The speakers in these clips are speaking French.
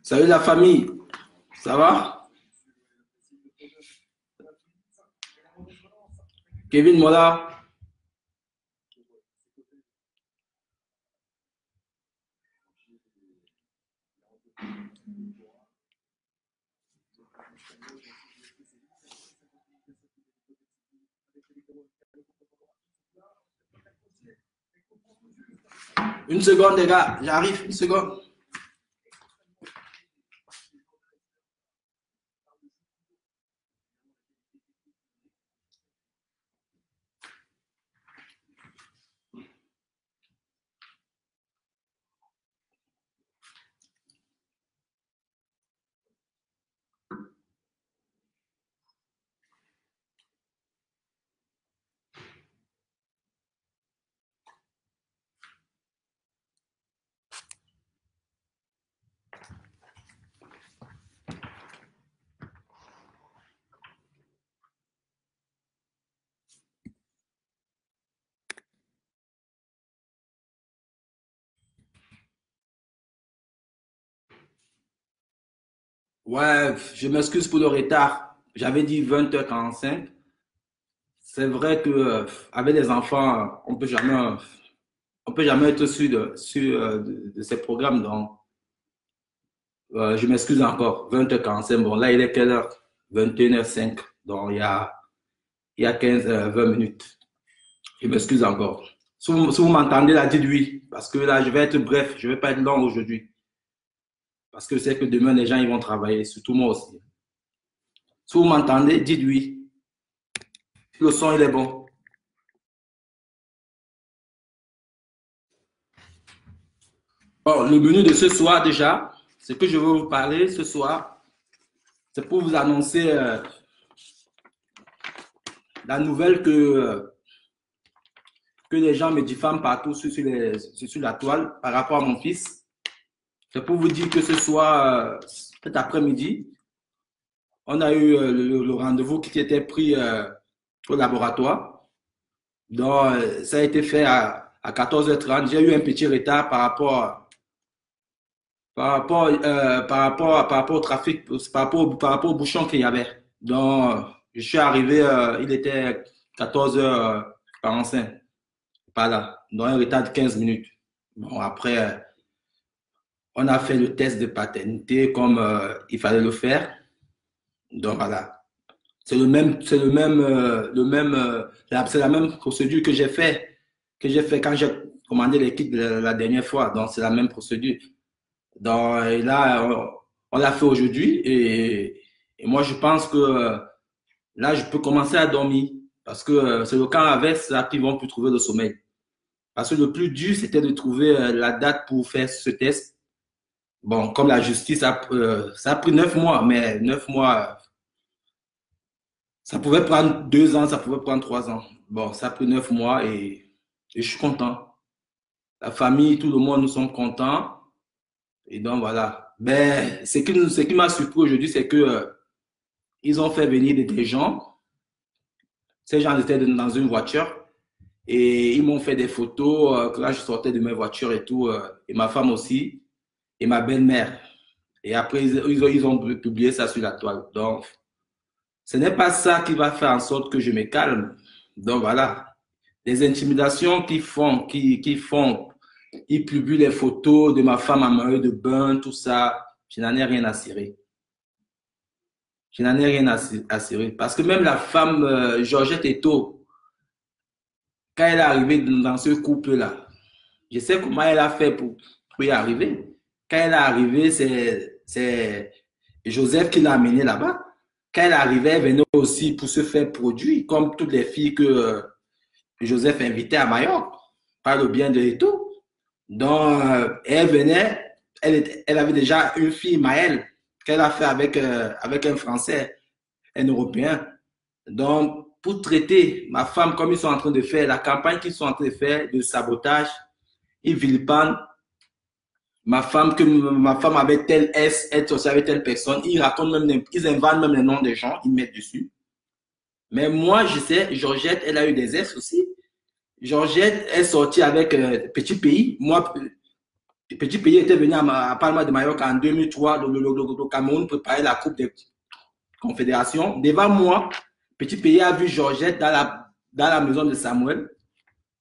Salut la famille, ça va? Kevin Mola, une seconde les gars, j'arrive, une seconde. Ouais, je m'excuse pour le retard. J'avais dit 20h45. C'est vrai que avec les enfants, on peut jamais être sûr de ces programmes. Donc, je m'excuse encore. 20h45. Bon, là, il est quelle heure? 21h05. Donc, il y a 15, 20 minutes. Je m'excuse encore. Si vous m'entendez là, dites oui. Parce que là, je vais être bref. Je ne vais pas être long aujourd'hui. Parce que c'est que demain, les gens ils vont travailler. Surtout moi aussi. Si vous m'entendez, dites oui. Si le son, il est bon. Bon, le menu de ce soir déjà, ce que je veux vous parler ce soir, c'est pour vous annoncer la nouvelle que les gens me diffament partout sur la toile par rapport à mon fils. C'est pour vous dire que ce soir, cet après-midi, on a eu le rendez-vous qui était pris au laboratoire. Donc, ça a été fait à 14h30. J'ai eu un petit retard par rapport au trafic, par rapport au bouchon qu'il y avait. Donc, je suis arrivé, il était 14h45, pas là, donc un retard de 15 minutes. Bon, après, on a fait le test de paternité comme il fallait le faire. Donc, voilà. C'est la même procédure que j'ai fait quand j'ai commandé les kits la dernière fois. Donc, c'est la même procédure. Donc, et là, on l'a fait aujourd'hui et moi, je pense que là, je peux commencer à dormir parce que c'est le cas avec ça qu'ils vont plus trouver le sommeil. Parce que le plus dur, c'était de trouver la date pour faire ce test. Bon, comme la justice, ça a pris 9 mois, mais 9 mois, ça pouvait prendre 2 ans, ça pouvait prendre 3 ans. Bon, ça a pris 9 mois et je suis content. La famille, tout le monde, nous sommes contents. Et donc, voilà. Mais ce qui m'a surpris aujourd'hui, c'est que ils ont fait venir des gens. Ces gens étaient dans une voiture et ils m'ont fait des photos que là, je sortais de mes voitures et tout, et ma femme aussi, et ma belle-mère. Et après, ils ont publié ça sur la toile. Donc, ce n'est pas ça qui va faire en sorte que je me calme. Donc, voilà. Les intimidations qui font Ils publient les photos de ma femme en maillot de bain, tout ça. Je n'en ai rien à cirer. Je n'en ai rien à cirer. Parce que même la femme, Georgette Eto, quand elle est arrivée dans ce couple-là, je sais comment elle a fait pour y arriver. Quand elle est arrivée, c'est Joseph qui l'a amenée là-bas. Quand elle arrivait, elle venait aussi pour se faire produire, comme toutes les filles que Joseph invitait à Majorque, par le bien de Eto. Donc, elle venait, elle avait déjà une fille, Maëlle, qu'elle a fait avec un Français, un Européen. Donc, pour traiter ma femme comme ils sont en train de faire, la campagne qu'ils sont en train de faire de sabotage, ils vilipendent ma femme, que ma femme avait tel S, elle aussi avec telle personne. Ils racontent même, ils inventent même les noms des gens, ils mettent dessus. Mais moi, je sais, Georgette, elle a eu des S aussi. Georgette est sortie avec Petit Pays. Moi, Petit Pays était venu à Palma de Mallorca en 2003. Le Cameroun préparait la Coupe des Confédérations. Devant moi, Petit Pays a vu Georgette dans la maison de Samuel.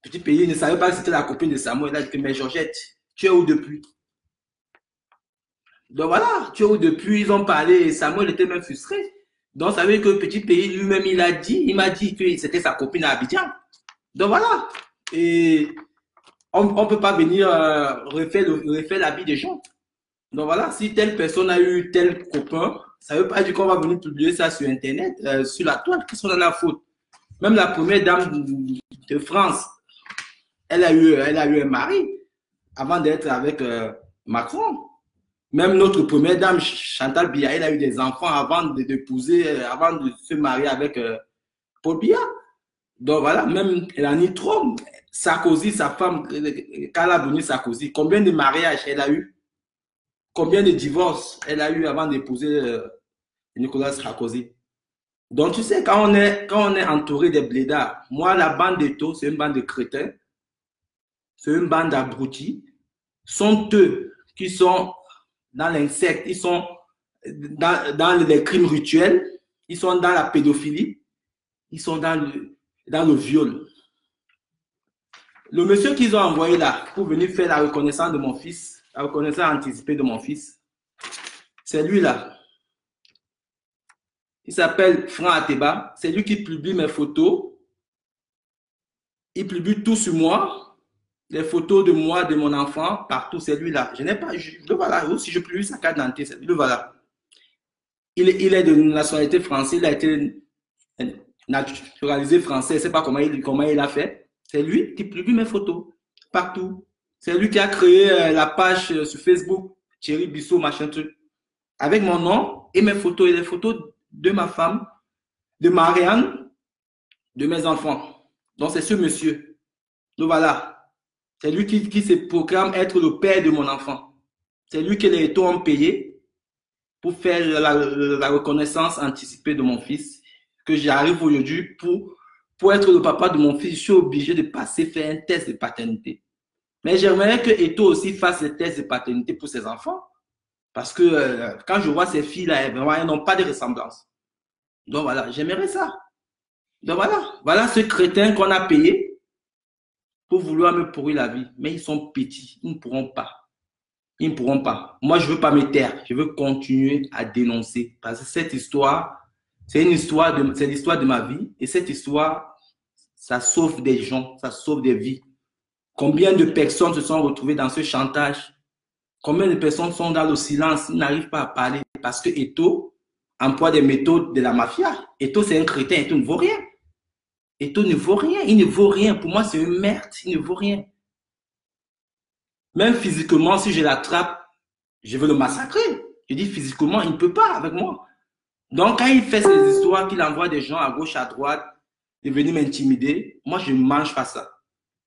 Petit Pays ne savait pas que c'était la copine de Samuel. Il a dit que, mais Georgette, tu es où depuis? Donc voilà, tu es où depuis? Ils ont parlé et Samuel était même frustré. Donc ça veut dire que Petit Pays lui-même, il m'a dit que c'était sa copine à Abidjan. Donc voilà. Et on ne peut pas venir refaire la vie des gens. Donc voilà, si telle personne a eu tel copain, ça ne veut pas dire qu'on va venir publier ça sur Internet, sur la toile. Qu'est-ce qu'on en a à foutre? Même la première dame de France, elle a eu un mari avant d'être avec Macron. Même notre première dame, Chantal Biya, elle a eu des enfants avant d'épouser, avant de se marier avec Paul Biya. Donc voilà, même Elani Trom, Sarkozy, sa femme, Carla Bruni Sarkozy, combien de mariages elle a eu? Combien de divorces elle a eu avant d'épouser Nicolas Sarkozy? Donc tu sais, quand on est entouré des blédards, moi la bande de taux, c'est une bande de crétins, c'est une bande d'abrutis, sont eux qui sont dans l'insecte, ils sont dans les crimes rituels, ils sont dans la pédophilie, ils sont dans le viol. Le monsieur qu'ils ont envoyé là pour venir faire la reconnaissance de mon fils, la reconnaissance anticipée de mon fils, c'est lui là. Il s'appelle Franck Ateba. C'est lui qui publie mes photos. Il publie tout sur moi. Les photos de moi, de mon enfant, partout, c'est lui là. Je n'ai pas, le voilà. Aussi, je publie sa carte d'identité, c'est lui, le voilà. Il est de nationalité française, il a été naturalisé français, je ne sais pas comment il a fait. C'est lui qui publie mes photos partout. C'est lui qui a créé la page sur Facebook, Thierry Bissot, machin truc, avec mon nom et mes photos et les photos de ma femme, de Marianne, de mes enfants. Donc c'est ce monsieur. Donc voilà. C'est lui qui se proclame être le père de mon enfant. C'est lui que les États ont payé pour faire la reconnaissance anticipée de mon fils, que j'arrive aujourd'hui pour être le papa de mon fils. Je suis obligé de passer faire un test de paternité. Mais j'aimerais que Eto aussi fasse le test de paternité pour ses enfants. Parce que quand je vois ces filles-là, vraiment, elles n'ont pas de ressemblance. Donc voilà, j'aimerais ça. Donc voilà ce crétin qu'on a payé pour vouloir me pourrir la vie. Mais ils sont petits, ils ne pourront pas. Ils ne pourront pas. Moi, je ne veux pas me taire. Je veux continuer à dénoncer. Parce que cette histoire, c'est l'histoire de ma vie. Et cette histoire, ça sauve des gens, ça sauve des vies. Combien de personnes se sont retrouvées dans ce chantage? Combien de personnes sont dans le silence, ils n'arrivent pas à parler parce que Eto emploie des méthodes de la mafia. Eto, c'est un crétin, Eto ne vaut rien. Eto ne vaut rien, il ne vaut rien. Pour moi, c'est une merde, il ne vaut rien. Même physiquement, si je l'attrape, je veux le massacrer. Je dis physiquement, il ne peut pas avec moi. Donc, quand il fait ces histoires, qu'il envoie des gens à gauche, à droite, de venir m'intimider, moi, je ne mange pas ça.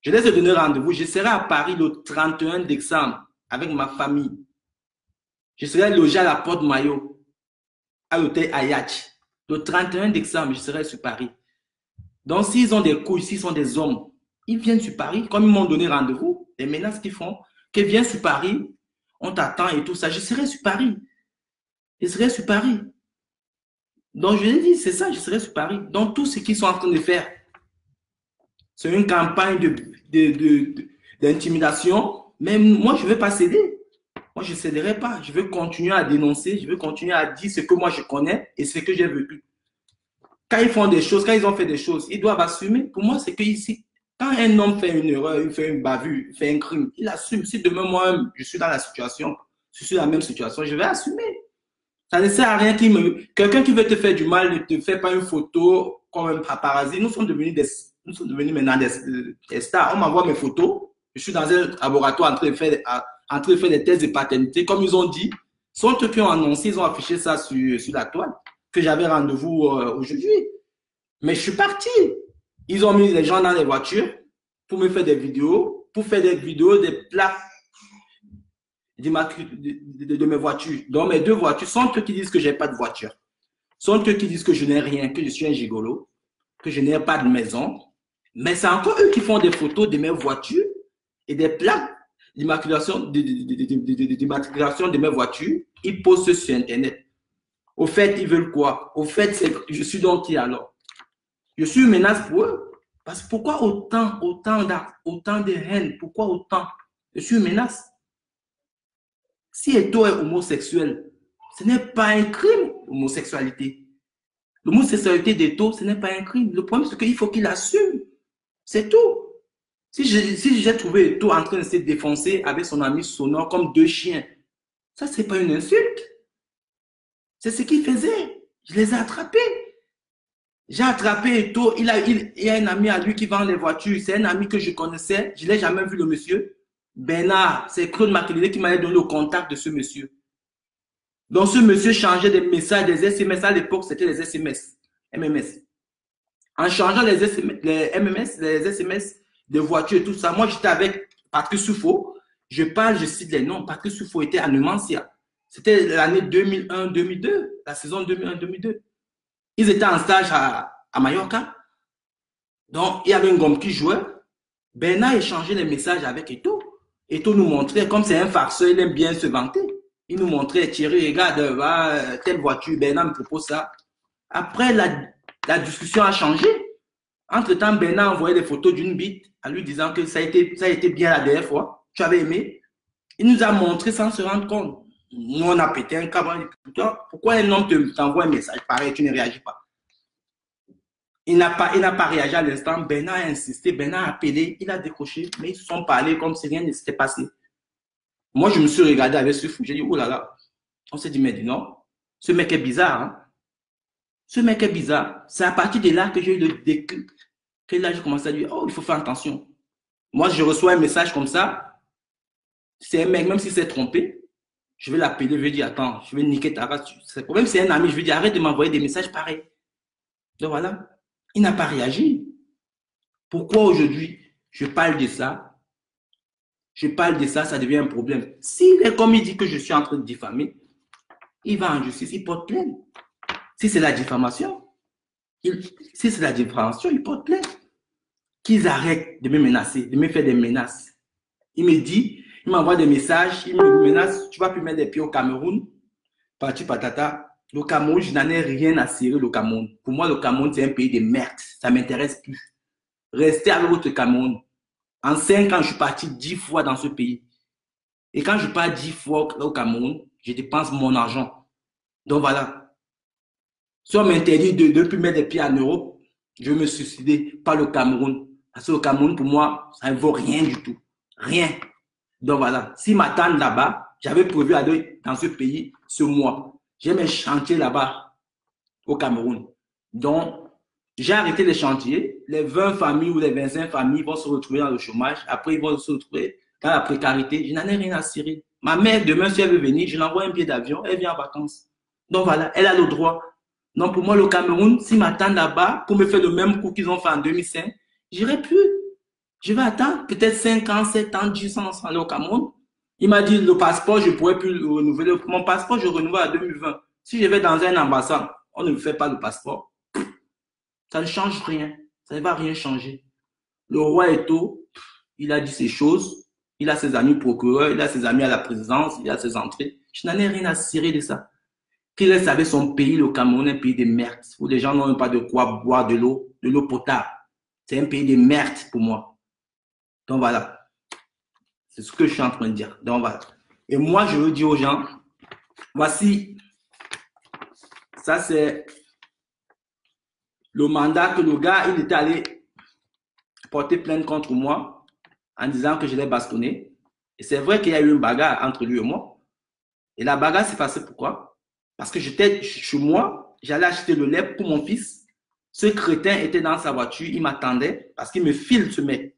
Je laisse donner rendez-vous. Je serai à Paris le 31 décembre avec ma famille. Je serai logé à la Porte Maillot, à l'hôtel Ayach. Le 31 décembre, je serai sur Paris. Donc, s'ils ont des couilles, s'ils sont des hommes, ils viennent sur Paris, comme ils m'ont donné rendez-vous, les menaces qu'ils font, qu'ils viennent sur Paris, on t'attend et tout ça. Je serai sur Paris. Je serai sur Paris. Donc, je l'ai dit, c'est ça, je serai sur Paris. Donc, tout ce qu'ils sont en train de faire, c'est une campagne d'intimidation, Mais moi, je ne vais pas céder. Moi, je ne céderai pas. Je veux continuer à dénoncer, je veux continuer à dire ce que moi je connais et ce que j'ai vécu. Quand ils font des choses, quand ils ont fait des choses, ils doivent assumer. Pour moi, c'est que ici, quand un homme fait une erreur, il fait une bavure, il fait un crime, il assume. Si demain, moi, je suis dans la situation, je suis dans la même situation, je vais assumer. Ça ne sert à rien quelqu'un qui veut te faire du mal ne te fait pas une photo comme un paparazzi. Nous sommes devenus maintenant des stars. On m'envoie mes photos. Je suis dans un laboratoire en train de faire des tests de paternité. Comme ils ont dit, sont eux qui ont annoncé, ils ont affiché ça sur la toile, que j'avais rendez-vous aujourd'hui. Mais je suis parti. Ils ont mis les gens dans les voitures pour me faire des vidéos, des plaques de mes voitures. Donc, mes deux voitures sont eux qui disent que je n'ai pas de voiture. Sont eux qui disent que je n'ai rien, que je suis un gigolo, que je n'ai pas de maison. Mais c'est encore eux qui font des photos de mes voitures et des plaques d'immatriculation de mes voitures. Ils postent sur Internet. Au fait, ils veulent quoi? Au fait, je suis donc qui alors? Je suis une menace pour eux. Parce que pourquoi autant de haine? Pourquoi autant? Je suis une menace. Si Eto'o est homosexuel, ce n'est pas un crime, l'homosexualité. L'homosexualité d'Eto'o, ce n'est pas un crime. Le problème, c'est qu'il faut qu'il assume. C'est tout. Si j'ai trouvé Eto'o en train de se défoncer avec son ami Sonore comme deux chiens, ça, c'est pas une insulte. C'est ce qu'il faisait. Je les ai attrapés. J'ai attrapé Eto'o. Il y a un ami à lui qui vend les voitures. C'est un ami que je connaissais. Je ne l'ai jamais vu, le monsieur. Bernard, c'est Claude Makelele qui m'avait donné le contact de ce monsieur. Donc, ce monsieur changeait des messages, des SMS. À l'époque, c'était les SMS, MMS. En changeant les MMS, les SMS, des voitures et tout ça, moi, j'étais avec Patrick Soufo. Je cite les noms. Patrick Soufo était à Numancia. C'était l'année 2001-2002, la saison 2001-2002. Ils étaient en stage à Mallorca. Donc, il y avait un gomme qui jouait. Bernard échangeait les messages avec Eto'o. Eto'o nous montrait, comme c'est un farceur, il aime bien se vanter. Il nous montrait, Thierry, regarde, telle voiture, Bernard me propose ça. Après, la discussion a changé. Entre-temps, Bernard envoyait des photos d'une bite en lui disant que ça a été bien la dernière fois. Tu avais aimé. Il nous a montré sans se rendre compte. Nous, on a pété un câble. Pourquoi un homme t'envoie un message pareil, tu ne réagis pas? Il n'a pas réagi à l'instant. Bernard a insisté, Bernard a appelé, il a décroché, mais ils se sont parlé comme si rien ne s'était passé. Moi, je me suis regardé avec ce fou. J'ai dit, oh là là. On s'est dit, mais dis non, ce mec est bizarre. Hein? Ce mec est bizarre. C'est à partir de là que j'ai eu le déclic. Que là, j'ai commencé à dire, oh, il faut faire attention. Moi, je reçois un message comme ça. C'est un mec, même s'il s'est trompé, je vais l'appeler, je vais dire, attends, je vais niquer ta race. Même si c'est un ami, je vais dire, arrête de m'envoyer des messages pareils. Donc voilà. Il n'a pas réagi. Pourquoi aujourd'hui je parle de ça? Je parle de ça, ça devient un problème. S'il est comme il dit que je suis en train de diffamer, il va en justice, il porte plainte. Si c'est la diffamation, il porte plainte. Qu'ils arrêtent de me menacer, de me faire des menaces. Il m'envoie des messages, il me menace, tu vas plus mettre des pieds au Cameroun, parti patata. Le Cameroun, je n'en ai rien à cirer, le Cameroun. Pour moi, le Cameroun, c'est un pays de merde. Ça ne m'intéresse plus. Restez avec votre Cameroun. En 5 ans, je suis parti 10 fois dans ce pays. Et quand je pars 10 fois au Cameroun, je dépense mon argent. Donc voilà. Si on m'interdit de ne plus mettre des pieds en Europe, je vais me suicider, pas le Cameroun. Parce que le Cameroun, pour moi, ça ne vaut rien du tout. Rien. Donc voilà. S'ils m'attendent là-bas, j'avais prévu aller dans ce pays ce mois. J'ai mes chantiers là-bas au Cameroun. Donc, j'ai arrêté les chantiers. Les 20 familles ou les 25 familles vont se retrouver dans le chômage. Après, ils vont se retrouver dans la précarité. Je n'en ai rien à cirer. Ma mère, demain, si elle veut venir, je l'envoie un billet d'avion. Elle vient en vacances. Donc voilà, elle a le droit. Donc pour moi, le Cameroun, s'ils m'attendent là-bas pour me faire le même coup qu'ils ont fait en 2005, j'irai plus. Je vais attendre peut-être 5 ans, 7 ans, 10 ans sans aller au Cameroun. Il m'a dit, le passeport, je ne pourrais plus le renouveler. Mon passeport, je renouvelle en 2020. Si je vais dans un ambassade, on ne me fait pas le passeport. Ça ne change rien. Ça ne va rien changer. Le roi Eto'o, il a dit ces choses. Il a ses amis procureurs, il a ses amis à la présidence, il a ses entrées. Je n'en ai rien à cirer de ça. Qu'il reste avec son pays, le Cameroun, un pays de merde, où les gens n'ont pas de quoi boire de l'eau potable. C'est un pays de merde pour moi. Donc voilà. C'est ce que je suis en train de dire. Donc, voilà. Et moi, je veux dire aux gens, voici, ça c'est le mandat que le gars, il était allé porter plainte contre moi en disant que je l'ai bastonné. Et c'est vrai qu'il y a eu une bagarre entre lui et moi. Et la bagarre s'est passée pourquoi? Parce que j'étais chez moi, j'allais acheter le lait pour mon fils. Ce crétin était dans sa voiture, il m'attendait parce qu'il me file ce mec.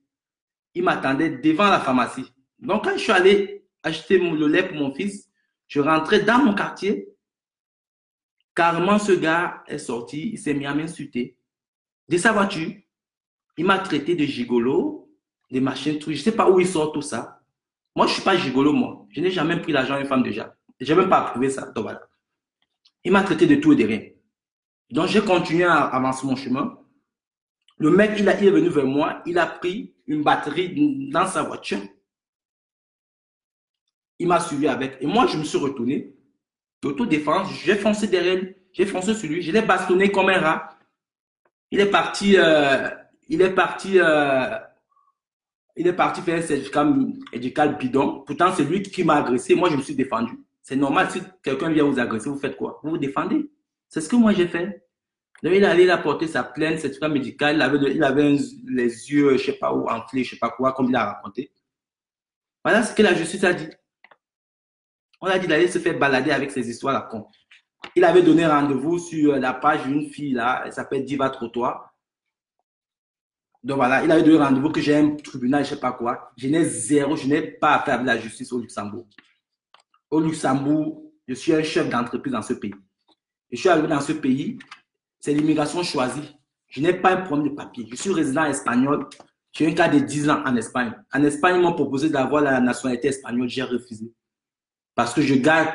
Il m'attendait devant la pharmacie. Donc, quand je suis allé acheter le lait pour mon fils, je rentrais dans mon quartier. Carrément, ce gars est sorti, il s'est mis à m'insulter de sa voiture. Il m'a traité de gigolo, des machines, tout. Je ne sais pas où il sort tout ça. Moi, je ne suis pas gigolo, moi. Je n'ai jamais pris l'argent d'une femme déjà. Je n'ai même pas approuvé ça. Donc, voilà. Il m'a traité de tout et de rien. Donc, j'ai continué à avancer mon chemin. Le mec, il est venu vers moi. Il a pris une batterie dans sa voiture. Il m'a suivi avec. Et moi, je me suis retourné. D'autodéfense, j'ai foncé derrière lui. J'ai foncé sur lui. Je l'ai bastonné comme un rat. Il est parti, il est parti, il est parti faire un certificat médical bidon. Pourtant, c'est lui qui m'a agressé. Moi, je me suis défendu. C'est normal, si quelqu'un vient vous agresser, vous faites quoi? Vous vous défendez. C'est ce que moi j'ai fait. Donc, il est allé, il a porté sa plainte, certificat médical. Il avait les yeux, je ne sais pas où, enflés, je ne sais pas quoi, comme il a raconté. Voilà ce que la justice a dit. On a dit d'aller se faire balader avec ces histoires-là. Con. Il avait donné rendez-vous sur la page d'une fille là, elle s'appelle Diva Trottoir. Donc voilà, il avait donné rendez-vous que j'ai un tribunal, je ne sais pas quoi. Je n'ai pas à faire de la justice au Luxembourg. Au Luxembourg, je suis un chef d'entreprise dans ce pays. Je suis arrivé dans ce pays, c'est l'immigration choisie. Je n'ai pas un problème de papier. Je suis résident espagnol. J'ai un cas de 10 ans en Espagne. En Espagne, ils m'ont proposé d'avoir la nationalité espagnole. J'ai refusé. Parce que je garde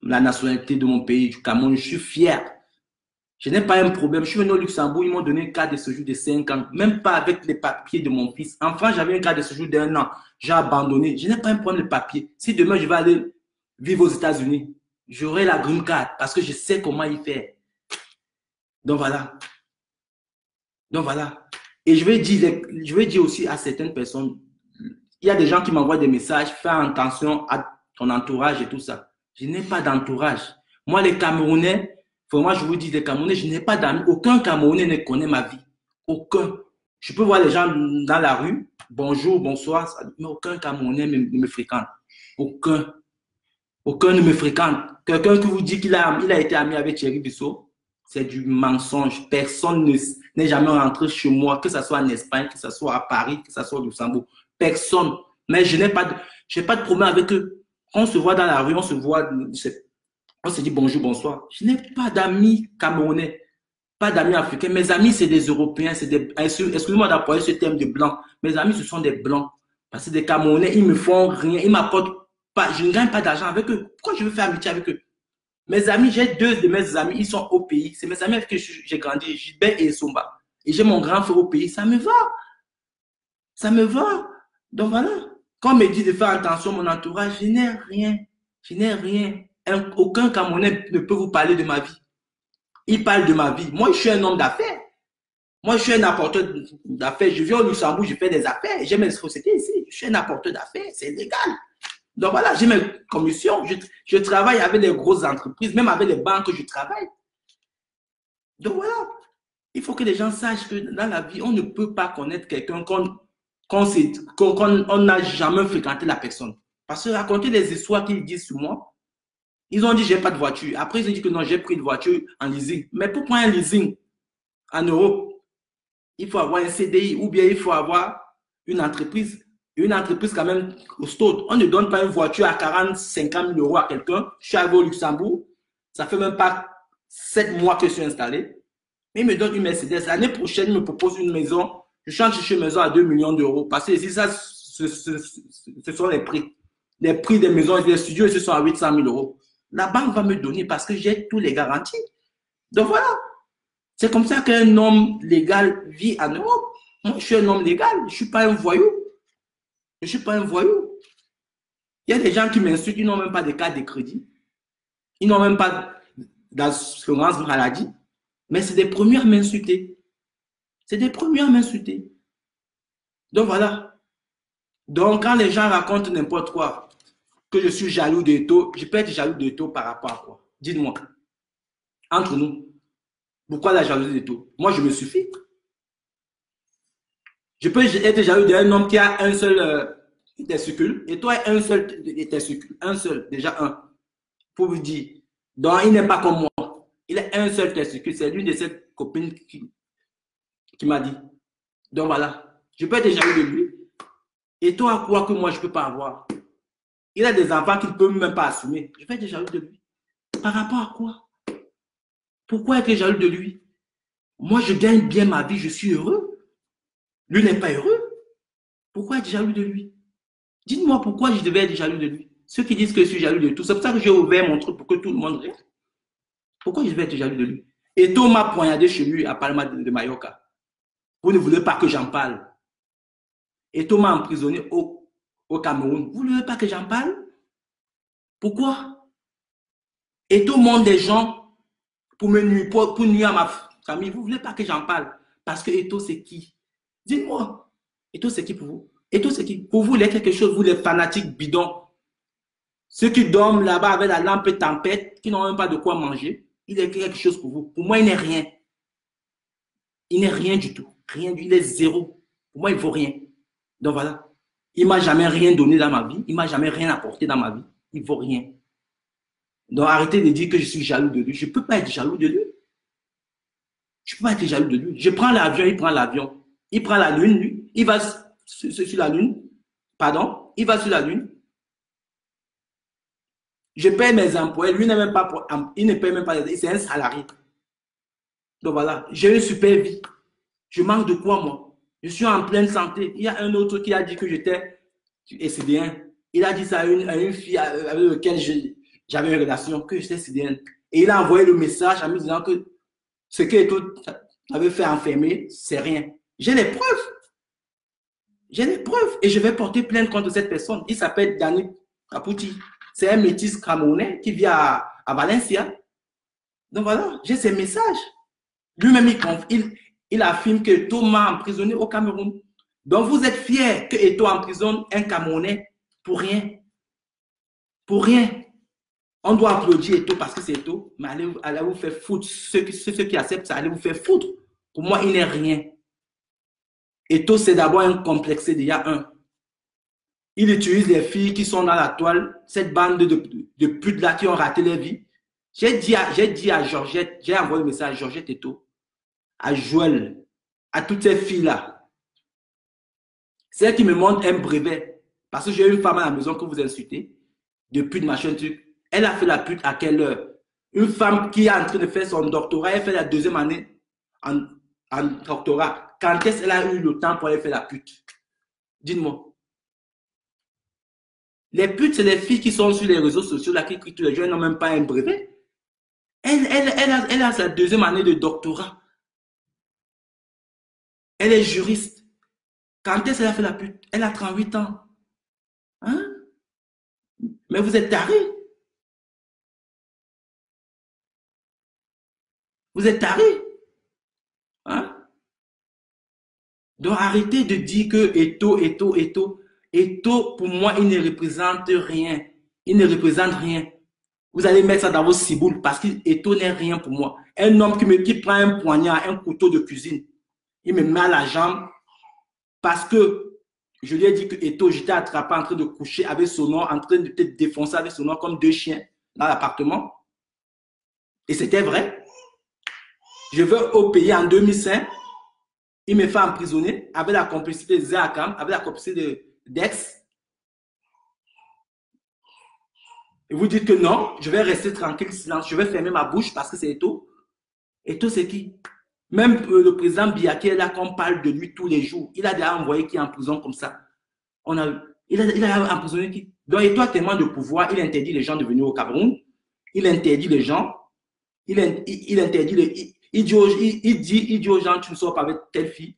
la nationalité de mon pays, du Cameroun. Je suis fier. Je n'ai pas un problème. Je suis venu au Luxembourg, ils m'ont donné un cas de séjour de 5 ans, même pas avec les papiers de mon fils. En France, j'avais un cas de séjour d'1 an. J'ai abandonné. Je n'ai pas un problème de papier. Si demain, je vais aller vivre aux États-Unis, j'aurai la green card parce que je sais comment y faire. Donc voilà. Donc voilà. Et je vais dire aussi à certaines personnes, il y a des gens qui m'envoient des messages, fais attention à ton entourage et tout ça. Je n'ai pas d'entourage. Moi, les Camerounais, vraiment, je vous dis, les Camerounais, je n'ai pas d'amis. Aucun Camerounais ne connaît ma vie. Aucun. Je peux voir les gens dans la rue, bonjour, bonsoir, mais aucun Camerounais ne me fréquente. Aucun. Aucun ne me fréquente. Quelqu'un qui vous dit qu'il a été ami avec Thierry Bissot, c'est du mensonge. Personne n'est jamais rentré chez moi, que ce soit en Espagne, que ce soit à Paris, que ce soit au Luxembourg. Personne. Mais je n'ai pas de problème avec eux. On se voit dans la rue, on se voit, on se dit bonjour, bonsoir. Je n'ai pas d'amis camerounais, pas d'amis africains. Mes amis, c'est des Européens, excusez-moi d'employer ce terme de blanc. Mes amis, ce sont des blancs. Parce que des Camerounais, ils me font rien, ils m'apportent pas, je ne gagne pas d'argent avec eux. Pourquoi je veux faire amitié avec eux? Mes amis, j'ai 2 de mes amis, ils sont au pays. C'est mes amis avec qui j'ai grandi, Gilbert et Somba. Et j'ai mon grand frère au pays. Ça me va. Ça me va. Donc voilà. Quand on me dit de faire attention à mon entourage, je n'ai rien. Je n'ai rien. Aucun Camerounais ne peut vous parler de ma vie. Il parle de ma vie. Moi, je suis un homme d'affaires. Moi, je suis un apporteur d'affaires. Je viens au Luxembourg, je fais des affaires. J'ai mes sociétés ici. Je suis un apporteur d'affaires. C'est légal. Donc voilà, j'ai mes commissions. Je travaille avec les grosses entreprises, même avec les banques, je travaille. Donc voilà, il faut que les gens sachent que dans la vie, on ne peut pas connaître quelqu'un qu'on n'a jamais fréquenté la personne. Parce que raconter des histoires qu'ils disent sur moi, ils ont dit j'ai pas de voiture. Après, ils ont dit que non, j'ai pris une voiture en leasing. Mais pour prendre un leasing en Europe, il faut avoir un CDI ou bien il faut avoir une entreprise. Une entreprise quand même costaud. On ne donne pas une voiture à 40, 50 000 euros à quelqu'un. Je suis arrivé au Luxembourg. Ça fait même pas 7 mois que je suis installé. Mais il me donne une Mercedes. L'année prochaine, il me propose une maison. Je change chez une maison à 2 millions d'euros. Parce que ici, ça, ce sont les prix. Les prix des maisons et des studios, ce sont à 800 000 euros. La banque va me donner parce que j'ai tous les garanties. Donc voilà. C'est comme ça qu'un homme légal vit en Europe. Moi, je suis un homme légal. Je ne suis pas un voyou. Je ne suis pas un voyou. Il y a des gens qui m'insultent, ils n'ont même pas de carte de crédit. Ils n'ont même pas d'assurance maladie. Mais c'est des premiers à m'insulter. C'est des premiers à m'insulter. Donc voilà. Donc, quand les gens racontent n'importe quoi, que je suis jaloux d'Eto, je peux être jaloux d'Eto par rapport à quoi? Dites-moi, entre nous, pourquoi la jalousie d'Eto? Moi, je me suffis. Je peux être jaloux d'un homme qui a un seul testicule, et toi, un seul testicule, un seul, déjà un, pour vous dire. Donc, il n'est pas comme moi. Il a un seul testicule. C'est l'une de ses copines qui m'a dit. Donc, voilà. Je peux être jaloux de lui. Et toi, quoi que moi, je ne peux pas avoir? Il a des enfants qu'il ne peut même pas assumer. Je peux être jaloux de lui. Par rapport à quoi? Pourquoi être jaloux de lui? Moi, je gagne bien ma vie, je suis heureux. Lui n'est pas heureux. Pourquoi être jaloux de lui? Dites-moi pourquoi je devais être jaloux de lui. Ceux qui disent que je suis jaloux de tout, c'est pour ça que j'ai ouvert mon truc pour que tout le monde reste. Pourquoi je devais être jaloux de lui? Et Thomas m'a poignardé chez lui à Palma de Mallorca. Vous ne voulez pas que j'en parle. Et Thomas m'a emprisonné au Cameroun. Vous ne voulez pas que j'en parle? Pourquoi? Et tout le monde des gens pour me nuire, pour nuire à ma famille. Vous ne voulez pas que j'en parle? Parce que Eto, c'est qui? Dites-moi. Eto, c'est qui pour vous? Eto, c'est qui? Pour vous, il est quelque chose, vous les fanatiques bidons. Ceux qui dorment là-bas avec la lampe tempête, qui n'ont même pas de quoi manger, il est quelque chose pour vous. Pour moi, il n'est rien. Il n'est rien du tout. Rien du, il est zéro. Pour moi, il ne vaut rien. Donc voilà. Il ne m'a jamais rien donné dans ma vie. Il ne m'a jamais rien apporté dans ma vie. Il ne vaut rien. Donc arrêtez de dire que je suis jaloux de lui. Je ne peux pas être jaloux de lui. Je ne peux pas être jaloux de lui. Je prends l'avion, il prend l'avion. Il prend la lune, lui. Il va sur la lune. Pardon. Il va sur la lune. Je paye mes employés. Lui n'est même pas il ne paye même pas. C'est un salarié. Donc voilà. J'ai une super vie. Je manque de quoi, moi? Je suis en pleine santé. Il y a un autre qui a dit que j'étais SDN. Il a dit ça à une fille avec laquelle j'avais une relation, que j'étais SDN. Et il a envoyé le message en me disant que ce que tout avait fait enfermer, c'est rien. J'ai les preuves. J'ai les preuves. Et je vais porter plainte contre cette personne. Il s'appelle Dani Caputi. C'est un métis camerounais qui vit à Valencia. Donc voilà, j'ai ces messages. Lui-même, il affirme que Eto'o m'a emprisonné au Cameroun. Donc vous êtes fiers que Eto'o emprisonne un Camerounais pour rien. Pour rien. On doit applaudir Eto'o parce que c'est Eto'o, mais allez vous faire foutre. Ceux qui acceptent ça, allez vous faire foutre. Pour moi, il n'est rien. Eto'o, c'est d'abord un complexé, déjà un. Il utilise les filles qui sont dans la toile, cette bande de putes là qui ont raté leur vie. J'ai dit à Georgette, j'ai envoyé un message à Georgette Eto'o, à Joël, à toutes ces filles-là. C'est elle qui me montre un brevet. Parce que j'ai une femme à la maison que vous insultez, de pute, machin, truc. Elle a fait la pute à quelle heure? Une femme qui est en train de faire son doctorat, elle fait la deuxième année en doctorat. Quand est-ce qu'elle a eu le temps pour aller faire la pute? Dites-moi. Les putes, c'est les filles qui sont sur les réseaux sociaux, là, qui crient tous les jours, elles n'ont même pas un brevet. Elle a sa deuxième année de doctorat. Elle est juriste. Quand est-ce qu'elle a fait la pute? Elle a 38 ans. Hein? Mais vous êtes tarés. Vous êtes tarés. Hein? Donc arrêtez de dire que Eto'o, pour moi, il ne représente rien. Il ne représente rien. Vous allez mettre ça dans vos ciboules parce qu'Eto'o n'est rien pour moi. Un homme qui prend un poignard, un couteau de cuisine, il me met à la jambe parce que je lui ai dit que Eto'o, j'étais attrapé en train de coucher avec son nom, en train de te défoncer avec son nom comme deux chiens dans l'appartement. Et c'était vrai. Je vais au pays en 2005. Il me fait emprisonner avec la complicité de Zéakam, avec la complicité d'Ex. Et vous dites que non, je vais rester tranquille, silence, je vais fermer ma bouche parce que c'est Eto'o. Eto'o, c'est qui? Même le président Biaké, là, qu'on parle de lui tous les jours, il a déjà envoyé qui est en prison comme ça. Il a emprisonné qui? Donc, Eto'o a tellement de pouvoir, il interdit les gens de venir au Cameroun, il interdit les gens, il interdit les. Il dit aux gens, tu ne sors pas avec telle fille.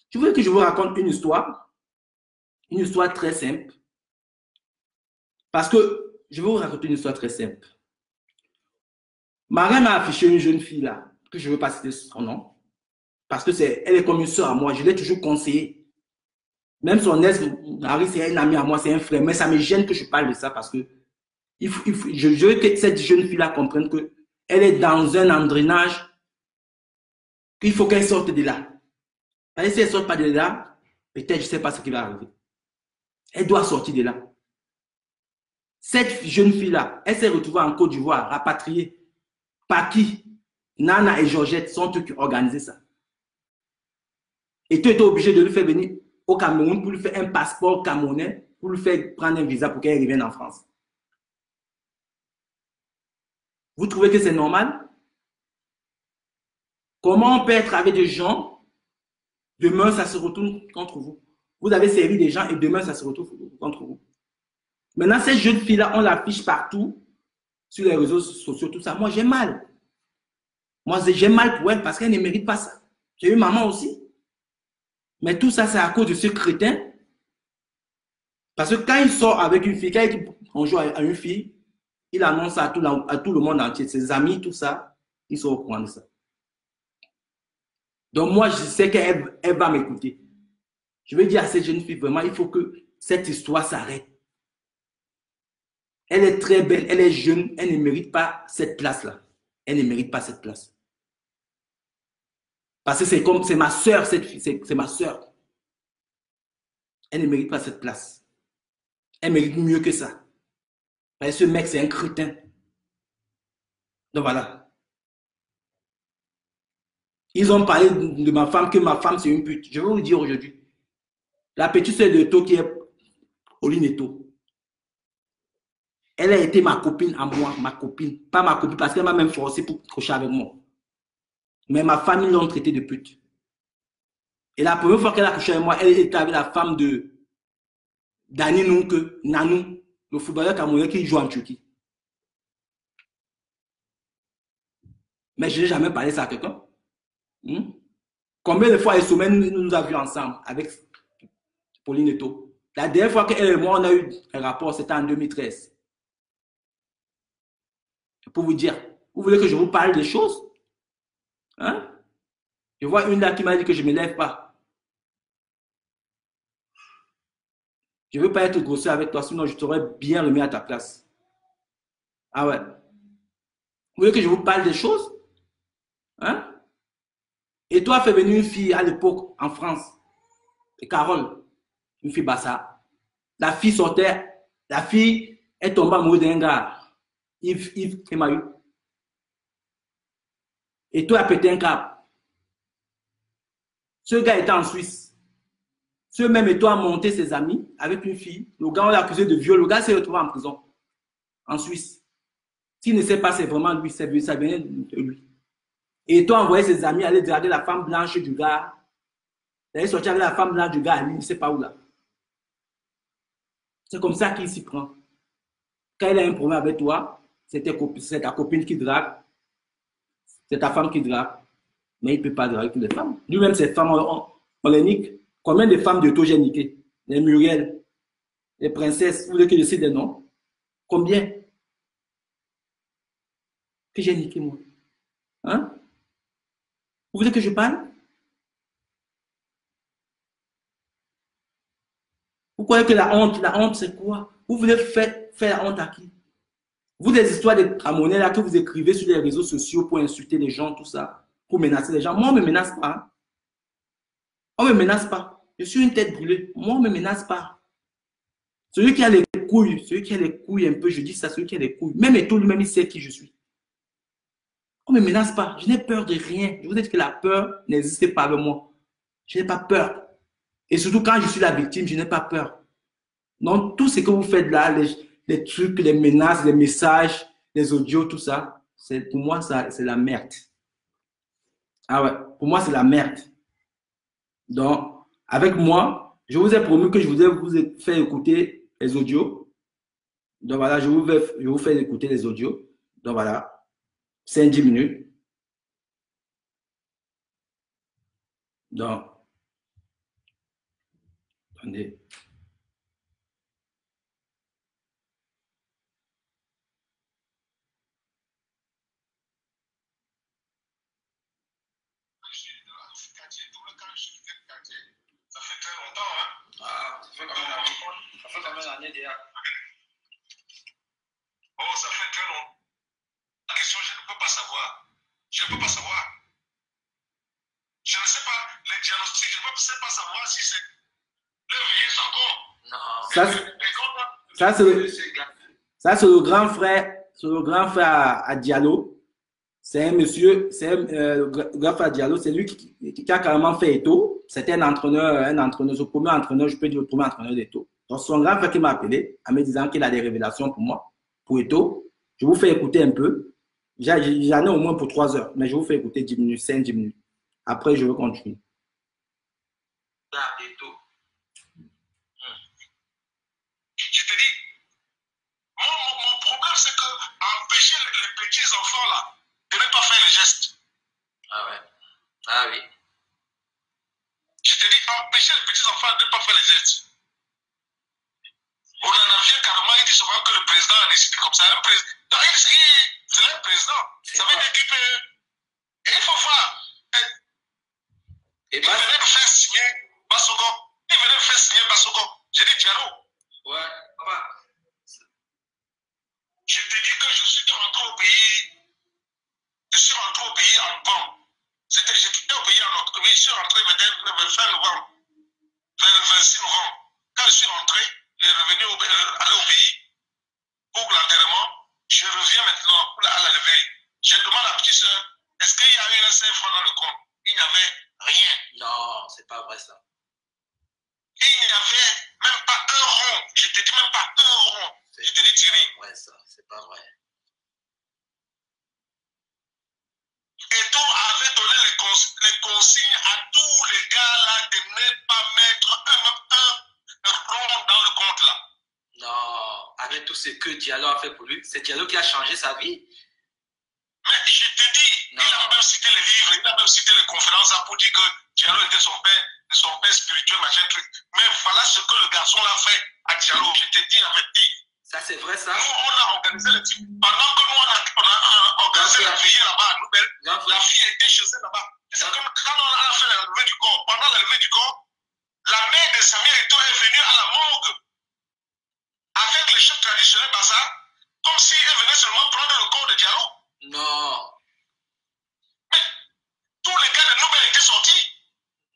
Je voulais que je vous raconte une histoire très simple. Parce que je vais vous raconter une histoire très simple. Marie m'a affiché une jeune fille là, que je ne veux pas citer son nom, parce que elle est comme une soeur à moi. Je l'ai toujours conseillé Même son ex-mari, c'est un ami à moi, c'est un frère. Mais ça me gêne que je parle de ça parce que je veux que cette jeune fille-là comprenne qu'elle est dans un engrenage, qu'il faut qu'elle sorte de là. Et si elle ne sort pas de là, peut-être je ne sais pas ce qui va arriver. Elle doit sortir de là. Cette jeune fille-là, elle s'est retrouvée en Côte d'Ivoire, rapatriée. Par qui? Nana et Georgette sont eux qui ont organisé ça. Et tu étais obligé de lui faire venir au Cameroun pour lui faire un passeport camerounais, pour lui faire prendre un visa pour qu'elle revienne en France. Vous trouvez que c'est normal? Comment on peut être avec des gens, demain ça se retourne contre vous? Vous avez servi des gens et demain ça se retourne contre vous. Maintenant, cette jeune fille-là, on l'affiche partout, sur les réseaux sociaux, tout ça. Moi, j'ai mal. Moi, j'ai mal pour elle parce qu'elle ne mérite pas ça. J'ai eu maman aussi. Mais tout ça, c'est à cause de ce crétin. Parce que quand il sort avec une fille, quand il dit bonjour à une fille, il annonce à tout le monde entier, ses amis, tout ça, ils sont au courant de ça. Donc moi, je sais qu'elle va m'écouter. Je veux dire à cette jeune fille, vraiment, il faut que cette histoire s'arrête. Elle est très belle, elle est jeune, elle ne mérite pas cette place-là. Elle ne mérite pas cette place. Parce que c'est ma soeur, cette fille, c'est ma soeur. Elle ne mérite pas cette place. Elle mérite mieux que ça. Parce que ce mec, c'est un crétin. Donc voilà. Ils ont parlé de ma femme, que ma femme, c'est une pute. Je vais vous le dire aujourd'hui. La petite sœur de To qui est Pauline Eto, elle a été ma copine à moi, ma copine. Pas ma copine parce qu'elle m'a même forcé pour coucher avec moi. Mais ma famille l'ont traité de pute. Et la première fois qu'elle a couché avec moi, elle était avec la femme de Dani Nunke, Nanou, le footballeur camerounais qui joue en Turquie. Mais je n'ai jamais parlé ça à quelqu'un. Hmm? Combien de fois et semaines nous avons vu ensemble avec Pauline Eto? La dernière fois qu'elle et moi, on a eu un rapport, c'était en 2013. Pour vous dire, vous voulez que je vous parle des choses? Hein? Je vois une là qui m'a dit que je ne me lève pas. Je ne veux pas être grossier avec toi, sinon je t'aurais bien remis à ta place. Ah ouais. Vous voulez que je vous parle des choses? Hein? Et toi, fait venir une fille à l'époque en France, Carole, une fille bassa. La fille sortait, la fille est tombée amoureuse d'un gars, Yves Kemayu. Et toi, a pété un câble. Ce gars était en Suisse. Ce même et toi a monté ses amis avec une fille. Le gars, on l'a accusé de viol. Le gars s'est retrouvé en prison, en Suisse. S'il ne sait pas, c'est vraiment lui, ça venait de lui. Et toi, envoyé ses amis aller draguer la femme blanche du gars. Il est sorti avec la femme blanche du gars, lui, il ne sait pas où là. C'est comme ça qu'il s'y prend. Quand il a un problème avec toi, c'est ta copine qui drague, c'est ta femme qui drague, mais il ne peut pas draguer toutes les femmes. Lui-même, ces femmes, on les nique. Combien de femmes de taux j'ai niqué? Les Muriel, les princesses, vous voulez que je cite des noms? Combien que j'ai niqué, moi? Hein? Vous voulez que je parle? Vous croyez que la honte, c'est quoi? Vous voulez faire la honte à qui? Vous, des histoires de Camerounais là que vous écrivez sur les réseaux sociaux pour insulter les gens, tout ça, pour menacer les gens. Moi, on ne me menace pas. On ne me menace pas. Je suis une tête brûlée. Moi, on ne me menace pas. Celui qui a les couilles un peu, je dis ça, celui qui a les couilles. Même Eto lui-même, il sait qui je suis. On ne me menace pas. Je n'ai peur de rien. Je vous dis que la peur n'existe pas avec moi. Je n'ai pas peur. Et surtout quand je suis la victime, je n'ai pas peur. Donc, tout ce que vous faites là, les trucs, les menaces, les messages, les audios, tout ça, pour moi, c'est la merde. Ah ouais, pour moi, c'est la merde. Donc, avec moi, je vous ai promis que je vous ai fait écouter les audios. Donc voilà, je vous fais écouter les audios. Donc voilà, 5-10 minutes. Donc, attendez. Ça fait très longtemps, hein? terminé déjà. Oh, ça fait très long. La question, je ne peux pas savoir. Je ne peux pas savoir. Je ne sais pas, les diagnostics, je ne sais pas savoir si c'est le vieillesse encore. Non. Ça, c'est le grand frère, à Diallo. C'est un monsieur, le grand frère Diallo, c'est lui qui a carrément fait Eto. C'était un entraîneur, le premier entraîneur, je peux dire le premier entraîneur d'Eto. Donc, son grand frère qui m'a appelé en me disant qu'il a des révélations pour moi, pour Eto. Je vous fais écouter un peu. J'en ai au moins pour 3 heures, mais je vous fais écouter 10 minutes, 5-10 minutes. Après, je veux continuer. Je te dis, mon problème, c'est que empêcher les petits enfants là de ne pas faire les gestes. Ah ouais. Ah oui. Je te dis, empêcher les petits enfants de ne pas faire les gestes. On en a vu carrément, il dit souvent que le président a décidé comme ça. C'est le président. Ça veut dire qu'il peut. Et il faut voir. Il venait de faire signer Basogo. J'ai dit Diallo. Ouais, papa. Je te dis que je suis rentré au pays. Je suis rentré au pays en novembre. J'étais au pays en octobre. Je suis rentré fin novembre. Vers le 26 novembre. Quand je suis rentré, je suis revenu aller au pays pour l'enterrement. Je reviens maintenant à la levée. Je demande à la petite soeur, est-ce qu'il y a eu un 5 francs dans le compte? Il n'y avait rien. Non, c'est pas vrai ça. Il n'y avait même pas un rond. Je te dis même pas un rond. Je te dis Thierry. C'est vrai ça, c'est pas vrai. Et tout avait donné les consignes à tous les gars là de ne pas mettre un rond dans le compte là. Non, avec tout ce que Diallo a fait pour lui, c'est Diallo qui a changé sa vie. Mais je te dis, non. Il a même cité les livres, il a même cité les conférences là pour dire que Diallo était son père spirituel, machin truc. Mais voilà ce que le garçon l'a fait à Diallo, je te dis la vérité. Ça c'est vrai ça. Nous on a organisé le type. Pendant que nous on a organisé la veillée là-bas à Nouvelle, la fille était chez elle là-bas. C'est comme quand on a fait la levée du corps. Pendant la levée du corps, la mère de Samir Eto'o est venue à la morgue avec le chef traditionnel Bassa, comme si elle venait seulement prendre le corps de Diallo. Non. Mais tous les gars de Nouvelle étaient sortis.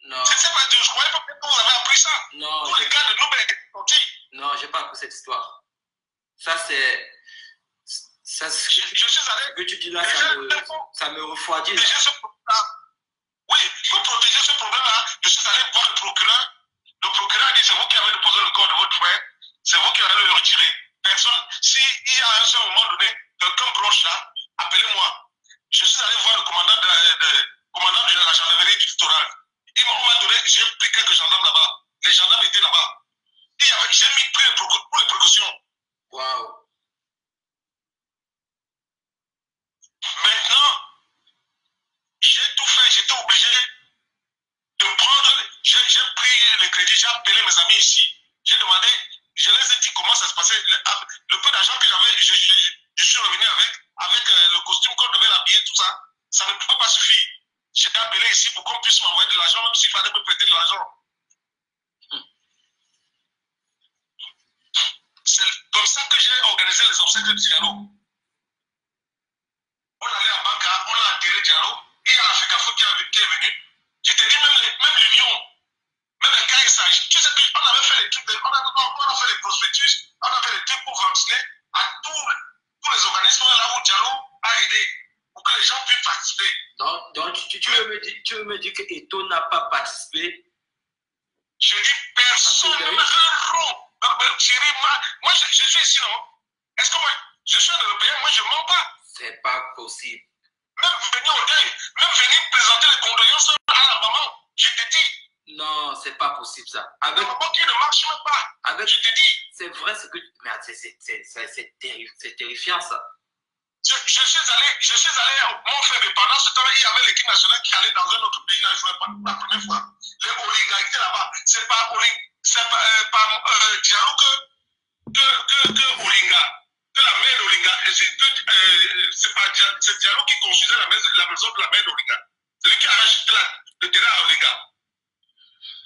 Non. Je croyais pas que vous avez appris ça. Non. Tous les gars de Nouvelle étaient sortis. Non, j'ai pas appris cette histoire. Ça c'est. Ça, je suis allé. Que tu dis là, ça me refroidit. Oui, pour protéger ce problème-là, je suis allé voir le procureur. Le procureur a dit c'est vous qui avez déposé le corps de votre frère, c'est vous qui allez le retirer. Personne, s'il y a à un seul moment donné quelqu'un proche là, appelez-moi. Je suis allé voir le commandant de la gendarmerie du littoral. On m'a donné, j'ai pris quelques gendarmes là-bas. Les gendarmes étaient là-bas. J'ai pris les précautions. Waouh. Maintenant, j'ai tout fait, j'étais obligé de prendre, j'ai pris le crédit, j'ai appelé mes amis ici. J'ai demandé, je les ai dit comment ça se passait. Le peu d'argent que j'avais, je suis revenu avec le costume qu'on devait l'habiller, tout ça. Ça ne pouvait pas suffire. J'ai appelé ici pour qu'on puisse m'envoyer de l'argent, même s'il fallait me prêter de l'argent. C'est comme ça que j'ai organisé les obsèques de Diallo. On allait à Baka, on a enterré Diallo, et il y a la FECAFO qui est venu. Je te dis, même l'Union, même les KSH, tu sais qu'on avait fait les trucs, on a fait les prospectus, on a fait les trucs pour ventiler à tous les organismes là où Diallo a aidé, pour que les gens puissent participer. Donc tu veux me dire que Eto'o n'a pas participé? Je dis personne, même un rond. Chérie, moi je suis ici, non? Est-ce que moi, je suis un Européen, moi je ne mens pas. C'est pas possible. Même venir au deuil, même venir présenter les condoléances à la maman, je te dis. Non, c'est pas possible ça. Avec la maman qui ne marche même pas, je te dis. C'est vrai ce que... Mais c'est terrifiant ça. Je suis allé au Mont Faible. Pendant ce temps, il y avait l'équipe nationale qui allait dans un autre pays, là, jouer pour la première fois. Les Olinga étaient là-bas. C'est pas Diallo que Olinga. Que la mère d'Olinga, c'est Diallo qui construisait la maison de la mère d'Olinga. C'est lui qui a acheté le terrain à Olinga.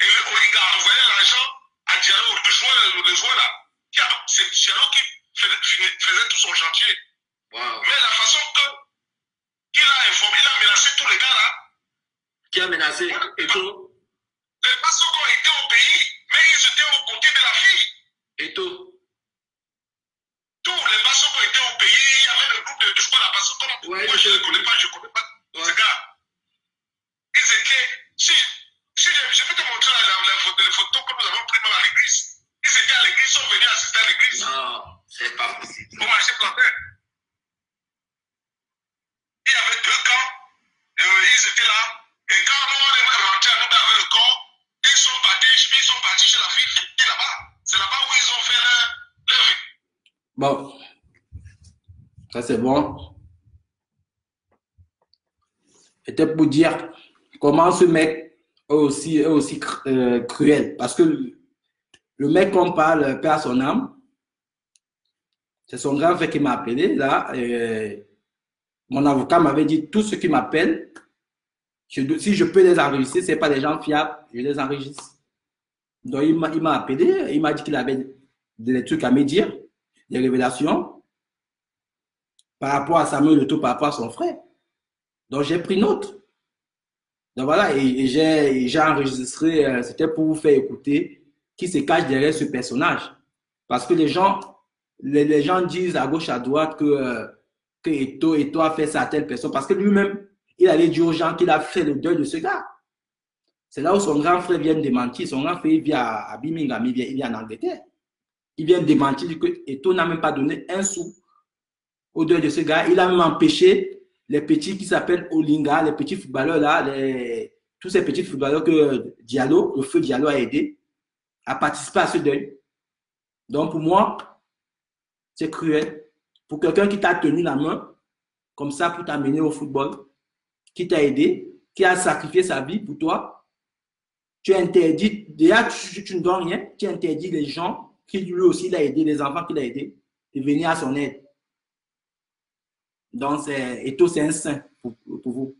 Et Olinga a envoyé l'argent à Diallo, le joueur là. C'est Diallo qui faisait tout son chantier. Wow. Mais la façon qu'il a informé, il a menacé tous les gars là. Qui a menacé Eto'o? Les Bassoko étaient au pays, mais ils étaient aux côtés de la fille. Eto'o? Tous les Bassoko étaient au pays, il y avait le groupe de je crois la Bassoko. Ouais, moi je ne connais pas, ouais. ces gars. Ils étaient, si je vais te montrer les photos que nous avons prises à l'église. Ils étaient à l'église, ils sont venus assister à l'église. Non, c'est pas possible. Pour marcher plantain. Il y avait 2 camps, ils étaient là. Et quand nous on est rentré à nous avec le corps, ils sont partis chez la fille qui était là-bas. C'est là-bas où ils ont fait leur vie. Bon, ça c'est bon. C'était pour dire comment ce mec est aussi cruel. Parce que le mec qu'on parle perd son âme. C'est son grand frère qui m'a appelé. Là, mon avocat m'avait dit tout ce qui m'appelle, si je peux les enregistrer, ce n'est pas des gens fiables, je les enregistre. Donc, il m'a appelé, il m'a dit qu'il avait des trucs à me dire, des révélations par rapport à Samuel Eto'o, par rapport à son frère. Donc, j'ai pris note. Donc, voilà, et j'ai enregistré, c'était pour vous faire écouter qui se cache derrière ce personnage. Parce que les gens disent à gauche, à droite que Eto'o a fait ça à telle personne. Parce que lui-même, il allait dire aux gens qu'il a fait le deuil de ce gars. C'est là où son grand frère vient démentir. Son grand frère, il vient à Birmingham, il vient en Angleterre. Il vient démentir que Eto'o n'a même pas donné un sou au deuil de ce gars. Il a même empêché les petits qui s'appellent Olinga, les petits footballeurs là, tous ces petits footballeurs que Diallo, le feu Diallo a aidé à participer à ce deuil. Donc pour moi, c'est cruel. Pour quelqu'un qui t'a tenu la main, comme ça, pour t'amener au football, qui t'a aidé, qui a sacrifié sa vie pour toi, tu interdis, déjà tu ne donnes rien, tu interdis les gens qui lui aussi l'a aidé, les enfants qu'il a aidés, de venir à son aide. Donc, Eto'o, c'est un saint pour vous.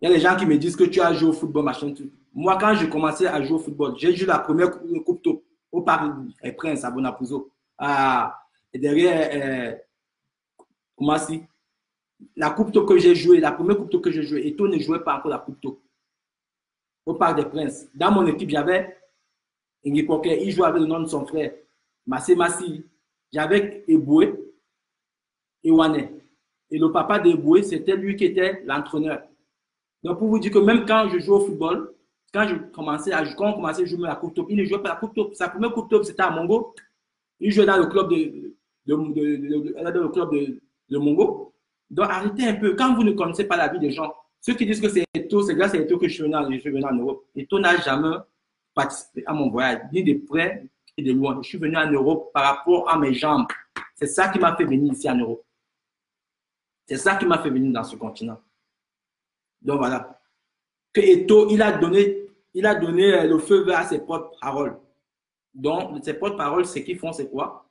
Il y a des gens qui me disent que tu as joué au football, machin. Moi, quand je commençais à jouer au football, j'ai joué la première Coupe Top au Paris Prince à Bonapouzo. Derrière, comment si? La Coupe Top que j'ai jouée, la première Coupe Top que j'ai jouée, Eto'o ne jouait pas encore la Coupe Top. Au Parc des Princes. Dans mon équipe, j'avais Ingi Poker, il jouait avec le nom de son frère, Massé Massi. J'avais Eboué, Ewane. Et le papa d'Eboué, c'était lui qui était l'entraîneur. Donc, pour vous dire que même quand je joue au football, quand on commençait à jouer la Coupe Top, il ne jouait pas la Coupe Top. Sa première Coupe Top, c'était à Mongo. Il jouait dans le club de Mongo. Donc, arrêtez un peu. Quand vous ne connaissez pas la vie des gens, ceux qui disent que c'est Eto'o, c'est grâce à Eto'o que je suis venu en Europe. Eto'o n'a jamais participé à mon voyage, ni de près ni de loin. Je suis venu en Europe par rapport à mes jambes. C'est ça qui m'a fait venir ici en Europe. C'est ça qui m'a fait venir dans ce continent. Donc voilà. Que Eto'o, il a donné le feu vert à ses propres paroles. Donc, ses propres paroles, ce qu'ils font, c'est quoi?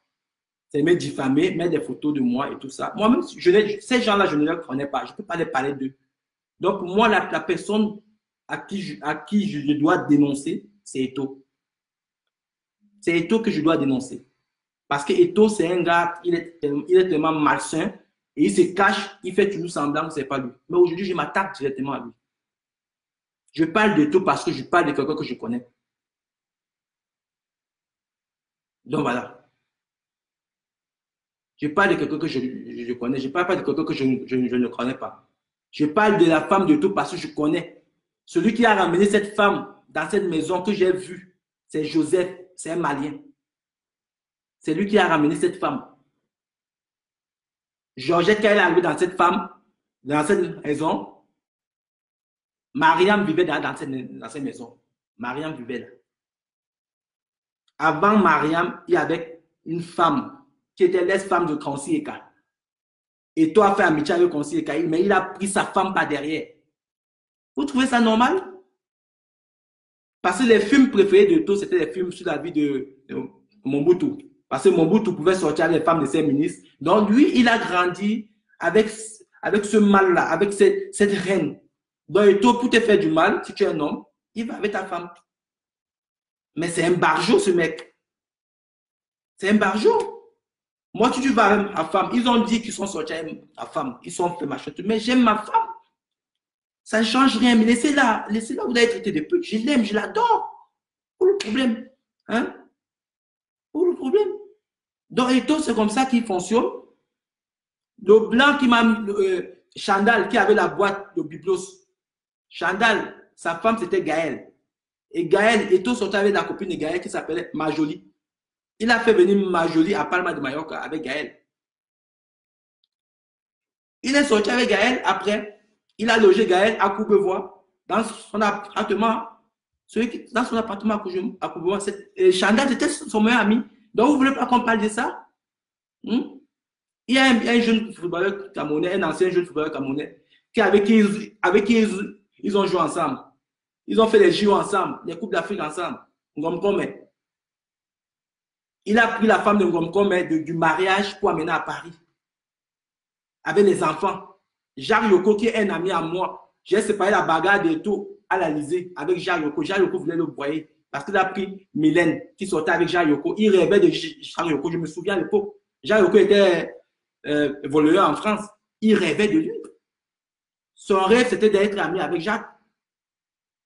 C'est me diffamer, mettre des photos de moi et tout ça. Moi-même, ces gens-là, je ne les connais pas. Je ne peux pas les parler d'eux. Donc, pour moi, la personne à qui je dois dénoncer, c'est Eto'o. C'est Eto'o que je dois dénoncer. Parce que Eto'o, c'est un gars, il est tellement malsain et il se cache, il fait toujours semblant que ce n'est pas lui. Mais aujourd'hui, je m'attaque directement à lui. Je parle d'Eto'o parce que je parle de quelqu'un que je connais. Donc voilà. Je parle de quelqu'un que je connais. Je ne parle pas de quelqu'un que je ne connais pas. Je parle de la femme d'Eto'o parce que je connais. Celui qui a ramené cette femme dans cette maison que j'ai vue, c'est Joseph, c'est un Malien. C'est lui qui a ramené cette femme. Georgette, quand elle est arrivée dans cette maison, Mariam vivait dans cette maison. Mariam vivait là. Avant Mariam, il y avait une femme qui était l'ex-femme de Kansi Eka. Et toi, fait amitié avec Kansi Eka, mais il a pris sa femme par derrière. Vous trouvez ça normal? Parce que les films préférés d'Eto'o, c'était les films sur la vie de Mobutu. Parce que Mobutu pouvait sortir avec les femmes de ses ministres. Donc lui, il a grandi avec ce mal-là, avec cette reine. Donc Eto'o, pour te faire du mal, si tu es un homme, il va avec ta femme. Mais c'est un barjot, ce mec. C'est un barjot. Moi, tu vas avec ma femme. Ils ont dit qu'ils sont sortis avec ma femme. Ils sont fait machin. Mais j'aime ma femme. Ça ne change rien. Mais laissez-la. Laissez-la. Vous l'avez traité de pute. Je l'aime. Je l'adore. Où le problème? Hein? Où le problème? Donc, Eto, c'est comme ça qu'il fonctionne. Le blanc qui m'a Chandal, qui avait la boîte de Biblos. Chandal, sa femme, c'était Gaël. Et Gaël, Eto sortait avec la copine de Gaël qui s'appelait Majoli. Il a fait venir Majoli à Palma de Mallorca avec Gaël. Il est sorti avec Gaël après. Il a logé Gaël à Courbevoie dans son appartement. Dans son appartement à Courbevoie. Chandal, c'était son meilleur ami. Donc, vous ne voulez pas qu'on parle de ça? Il y a un jeune footballeur camerounais, un ancien jeune footballeur camerounais, avec qui ils ont joué ensemble. Ils ont fait les JO ensemble, les Coupes d'Afrique ensemble. Ngom. Il a pris la femme de Ngom du mariage pour amener à Paris. Avec les enfants. Jacques Yoko, qui est un ami à moi, j'ai séparé la bagarre de tout à l'Alizé avec Jacques Yoko. Jacques Yoko voulait le voyer parce qu'il a pris Mylène qui sortait avec Jacques Yoko. Il rêvait de Jacques Yoko. Je me souviens à l'époque. Jacques Yoko était voleur en France. Il rêvait de lui. Son rêve, c'était d'être ami avec Jacques.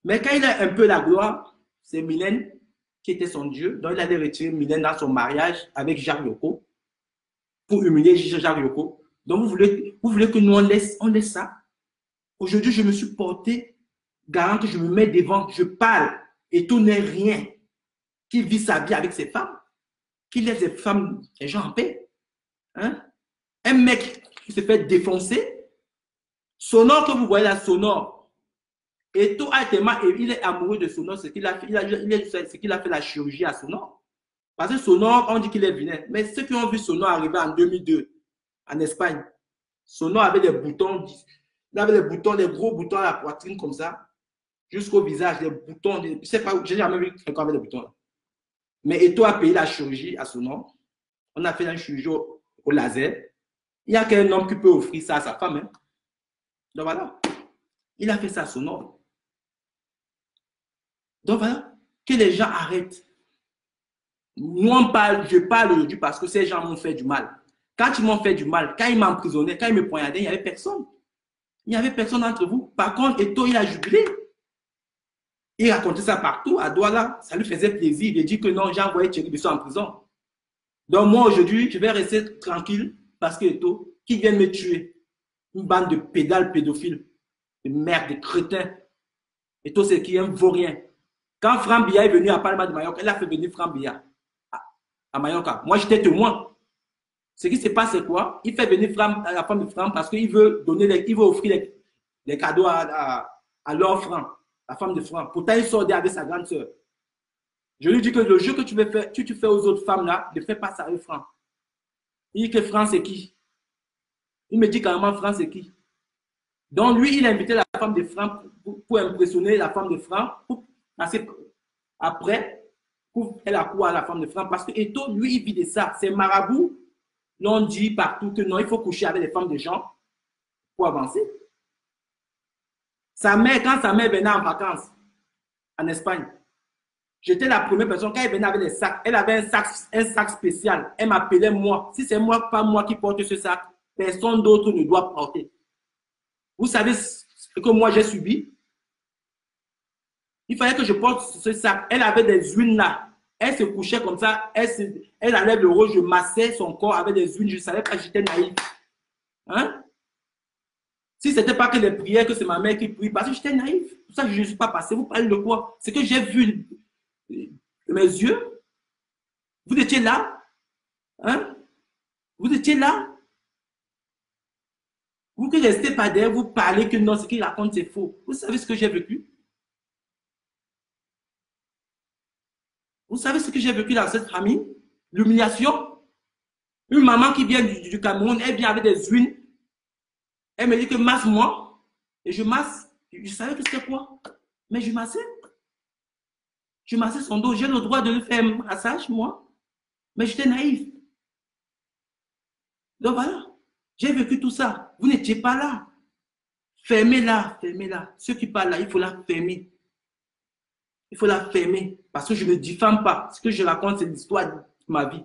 Mais quand il a un peu la gloire, c'est Mylène qui était son Dieu. Donc, il allait retirer Mylène dans son mariage avec Jacques Yoko pour humilier Jacques Yoko. Donc, vous voulez que nous, on laisse ça. Aujourd'hui, je me suis porté garant que je me mets devant, je parle et tout n'est rien. Qui vit sa vie avec ses femmes, qui laisse les femmes, les gens en paix. Hein? Un mec qui se fait défoncer, Sonore que vous voyez là, Sonore, et tout tellement, il est amoureux de Sonore, c'est qu'il a fait la chirurgie à Sonore. Parce que Sonore, on dit qu'il est vilain. Mais ceux qui ont vu Sonore arriver en 2002, en Espagne, Sonore avait des boutons, il avait des boutons, des gros boutons à la poitrine comme ça, jusqu'au visage, des boutons, je ne sais pas, j'ai jamais vu quelqu'un avec des boutons là. Mais Eto a payé la chirurgie à Sonore. On a fait la chirurgie au laser. Il n'y a qu'un homme qui peut offrir ça à sa femme. Hein. Donc voilà, il a fait ça à Sonore. Donc voilà, que les gens arrêtent. Nous on parle, je parle aujourd'hui parce que ces gens m'ont fait du mal. Quand ils m'ont fait du mal, quand ils m'emprisonnaient, quand ils me poignardaient, il n'y avait personne. Il n'y avait personne entre vous. Par contre, Eto, il a jubilé. Il racontait ça partout, à Douala. Ça lui faisait plaisir. Il a dit que non, j'ai envoyé Thierry Bissot en prison. Donc moi, aujourd'hui, je vais rester tranquille parce que Eto, qui vient me tuer, une bande de pédales pédophiles, de merde, de crétins. Eto, c'est qui un vaurien. Quand Franck Biya est venu à Palma de Mallorca, elle a fait venir Franck Biya à Mallorca. Moi, j'étais témoin. Ce qui se passe, c'est quoi? Il fait venir la femme de Franck parce qu'il veut offrir les cadeaux à leur Franck. La femme de Franck. Pourtant, il sort avec sa grande soeur. Je lui dis que le jeu que tu veux faire, tu fais aux autres femmes là, ne fais pas ça avec Franck. Il dit que Franck, c'est qui? Il me dit carrément Franck, c'est qui? Donc, lui, il a invité la femme de Franck pour impressionner la femme de Franck, pour passer après, pour faire la cour à la femme de Franck. Parce que Eto, lui, il vit de ça. C'est marabout. L'on dit partout que non, il faut coucher avec les femmes de gens pour avancer. Sa mère, quand sa mère venait en vacances en Espagne, j'étais la première personne, quand elle venait avec les sacs, elle avait un sac spécial. Elle m'appelait moi. Si c'est moi, pas moi qui porte ce sac, personne d'autre ne doit porter. Vous savez ce que moi j'ai subi? Il fallait que je porte ce sac. Elle avait des huiles là. Elle se couchait comme ça. Elle enlève le rose. Je massais son corps avec des huiles. Je ne savais pas que j'étais naïf. Hein? Si ce n'était pas que les prières, que c'est ma mère qui prie, parce que j'étais naïf. Pour ça, je ne suis pas passé. Vous parlez de quoi? C'est que j'ai vu de mes yeux. Vous étiez là? Hein? Vous étiez là? Vous qui restez pas derrière, vous parlez que non, ce qu'il raconte, c'est faux. Vous savez ce que j'ai vécu? Vous savez ce que j'ai vécu dans cette famille? L'humiliation. Une maman qui vient du Cameroun, elle vient avec des huiles. Elle me dit que masse-moi. Et je masse. Je savais que c'était quoi. Mais je massais. Je massais son dos. J'ai le droit de lui faire un massage, moi. Mais j'étais naïf. Donc voilà. J'ai vécu tout ça. Vous n'étiez pas là. Fermez-la, fermez-la. Ceux qui parlent là, il faut la fermer. Il faut la fermer. Parce que je ne diffame pas. Ce que je raconte, c'est l'histoire de ma vie.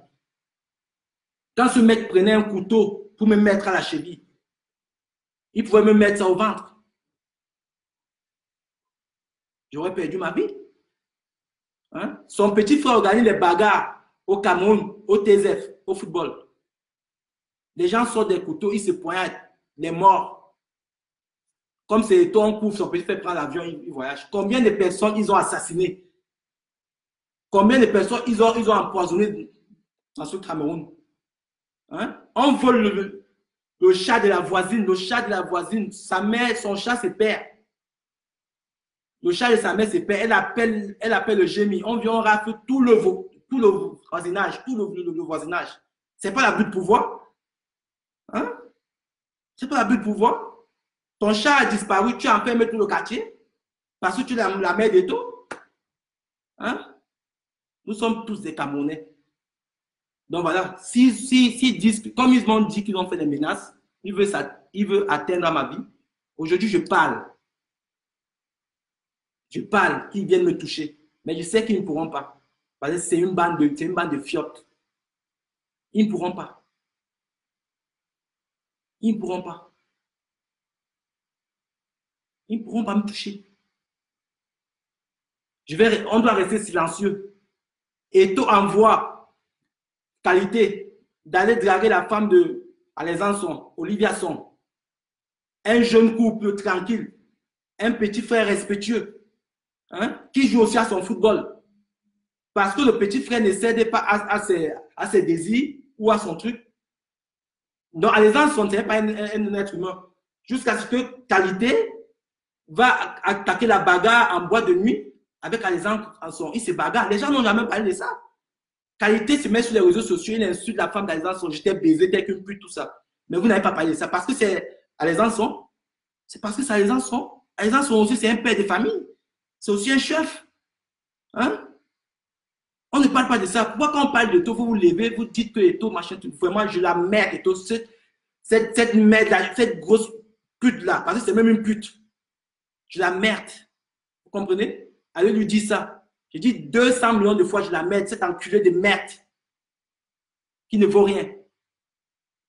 Quand ce mec prenait un couteau pour me mettre à la cheville, il pouvait me mettre ça au ventre. J'aurais perdu ma vie. Hein? Son petit frère organise les bagarres au Cameroun, au TSF, au football. Les gens sortent des couteaux, ils se poignardent, les morts. Comme c'est ton couvre, son petit frère prend l'avion, il voyage. Combien de personnes ils ont assassinées? Combien de personnes ils ont empoisonné dans ce Cameroun? Hein? On vole le chat de la voisine, sa mère, son chat se perd. Le chat de sa mère se perd, elle appelle le génie. On vient, on rafle tout le voisinage, le voisinage. C'est pas l'abus de pouvoir? Hein? C'est pas l'abus de pouvoir? Ton chat a disparu, tu as enfermé tout le quartier parce que tu es la mère de tout. Hein? Nous sommes tous des Camerounais. Donc voilà, s'ils disent, comme ils m'ont dit qu'ils ont fait des menaces, ils veulent atteindre ma vie. Aujourd'hui, je parle. Je parle qu'ils viennent me toucher. Mais je sais qu'ils ne pourront pas. Parce que c'est une bande de fiottes. Ils ne pourront pas. Ils ne pourront pas. Ils ne pourront pas me toucher. On doit rester silencieux. Et tout envoie qualité d'aller draguer la femme de Alexandre, Olivia Son. Un jeune couple tranquille. Un petit frère respectueux. Hein, qui joue aussi à son football. Parce que le petit frère ne cède pas à ses désirs ou à son truc. Donc, Alexandre n'est pas un être humain. Jusqu'à ce que Qualité va attaquer la bagarre en boîte de nuit avec Alexandre. Il se bagarre. Les gens n'ont jamais parlé de ça. Qualité se met sur les réseaux sociaux, il insulte la femme d'Alexandre. J'étais baisé, tel qu'une pute, tout ça. Mais vous n'avez pas parlé de ça. Parce que c'est Alexandre. C'est parce que c'est Alexandre. Alexandre aussi, c'est un père de famille. C'est aussi un chef. Hein? On ne parle pas de ça. Pourquoi quand on parle de tout, vous vous levez, vous dites que Eto, machin, tout. Vraiment, je la merde, Eto. Cette merde-là, cette grosse pute-là. Parce que c'est même une pute. Je la merde. Vous comprenez? Allez lui dire ça. J'ai dit 200 millions de fois, je la merde. Cette enculée de merde. Qui ne vaut rien.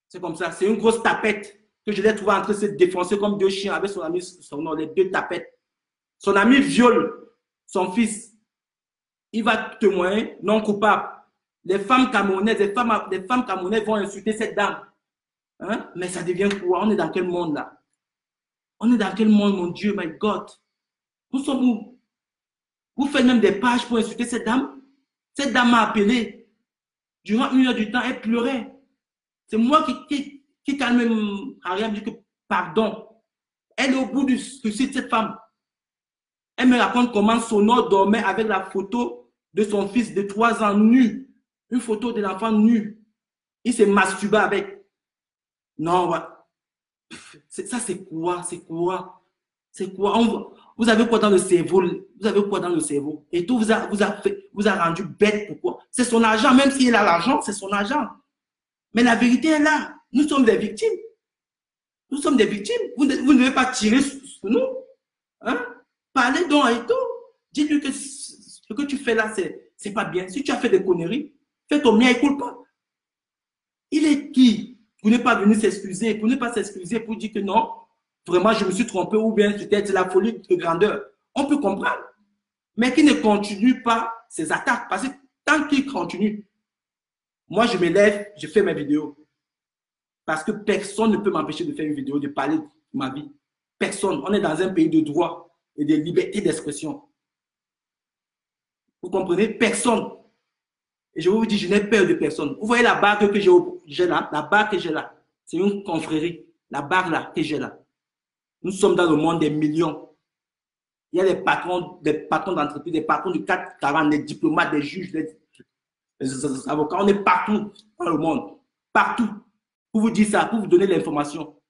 C'est comme ça. C'est une grosse tapette que je l'ai trouvée en train de se défoncer comme deux chiens avec son ami, son nom, les deux tapettes. Son ami viole son fils. Il va témoigner non coupable. Les femmes camerounaises, les femmes camerounaises vont insulter cette dame. Hein? Mais ça devient quoi? On est dans quel monde là? On est dans quel monde, mon Dieu, my God? Nous sommes où? Vous faites même des pages pour insulter cette dame? Cette dame m'a appelé. Durant 1 heure du temps, elle pleurait. C'est moi qui calme Ariane, me dit que pardon. Elle est au bout du suicide, cette femme. Elle me raconte comment Sonor dormait avec la photo de son fils de 3 ans nu. Une photo de l'enfant nu. Il s'est masturbé avec. Non, ça c'est quoi? C'est quoi? C'est quoi? Vous avez quoi dans le cerveau? Vous avez quoi dans le cerveau? Et tout vous a rendu bête. Pourquoi? C'est son argent. Même s'il a l'argent, c'est son argent. Mais la vérité est là. Nous sommes des victimes. Nous sommes des victimes. Vous ne devez pas tirer sur nous. Hein? Parlez donc et tout. Dis-lui que ce que tu fais là, c'est pas bien. Si tu as fait des conneries, fais ton mien et coule pas. Il est qui pour ne pas venir s'excuser, pour ne pas s'excuser, pour dire que non, vraiment, je me suis trompé ou bien peut-être la folie de grandeur. On peut comprendre. Mais qui ne continue pas ses attaques. Parce que tant qu'il continue, moi, je me lève, je fais mes vidéos. Parce que personne ne peut m'empêcher de faire une vidéo, de parler de ma vie. Personne. On est dans un pays de droit et de liberté d'expression. Vous comprenez? Personne. Et je vous dis, je n'ai peur de personne. Vous voyez la barre que j'ai là? La barre que j'ai là, c'est une confrérie. La barre là que j'ai là. Nous sommes dans le monde des millions. Il y a des patrons d'entreprise, des patrons du 440, des diplomates, des juges, des avocats. On est partout dans le monde. Partout. Pour vous dire ça, pour vous donner l'information.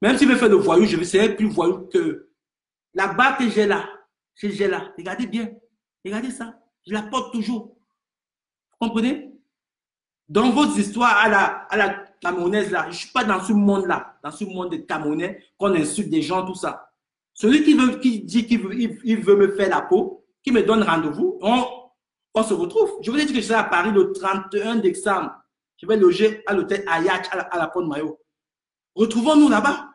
Même si je veux faire le voyou, je ne serai plus voyou que la barre que j'ai là. Regardez bien. Regardez ça. Je la porte toujours. Vous comprenez? Dans votre histoire à la camerounaise là, je ne suis pas dans ce monde-là, dans ce monde de Camerounais, qu'on insulte des gens, tout ça. Celui qui dit qu'il veut me faire la peau, qui me donne rendez-vous, on se retrouve. Je vous ai dit que je serai à Paris le 31 décembre. Je vais loger à l'hôtel Ayach à la Porte Maillot. Retrouvons-nous là-bas.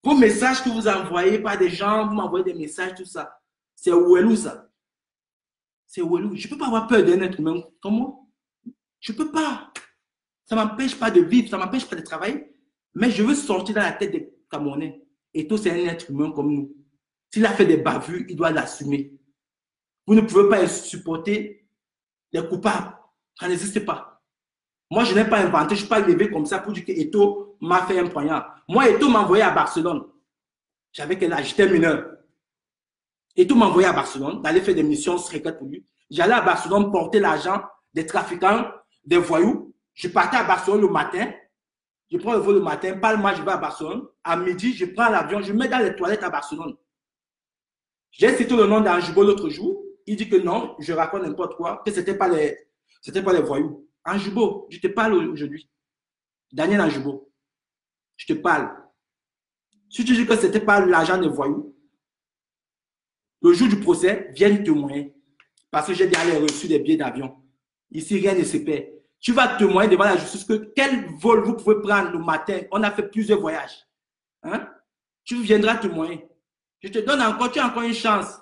Vos messages que vous envoyez par des gens, vous m'envoyez des messages, tout ça. C'est Ouelou, ça. C'est Ouelou. Je ne peux pas avoir peur d'un être humain comme moi. Je ne peux pas. Ça ne m'empêche pas de vivre, ça ne m'empêche pas de travailler. Mais je veux sortir dans la tête des Camerounais. Eto'o, c'est un être humain comme nous. S'il a fait des bavures, il doit l'assumer. Vous ne pouvez pas supporter les coupables. Ça n'existe pas. Moi, je n'ai pas inventé, je ne suis pas levé comme ça pour dire que Eto'o m'a fait un poignard. Moi, Eto'o m'a envoyé à Barcelone. J'avais quel âge? J'étais mineur. Eto'o m'a envoyé à Barcelone, d'aller faire des missions secrètes pour lui. J'allais à Barcelone porter l'argent des trafiquants, des voyous. Je partais à Barcelone le matin. Je prends le vol le matin, pas le match, je vais à Barcelone. À midi, je prends l'avion, je me mets dans les toilettes à Barcelone. J'ai cité le nom d'Anjubo l'autre jour. Il dit que non, je raconte n'importe quoi, que ce n'était pas les voyous. Anjubo, je te parle aujourd'hui. Daniel Anjubo, je te parle. Si tu dis que ce n'était pas l'argent des voyous, le jour du procès, viens témoigner. Parce que j'ai déjà reçu des billets d'avion. Ici, rien ne se perd. Tu vas témoigner devant la justice que quel vol vous pouvez prendre le matin. On a fait plusieurs voyages. Hein? Tu viendras témoigner. Je te donne encore, tu as encore une chance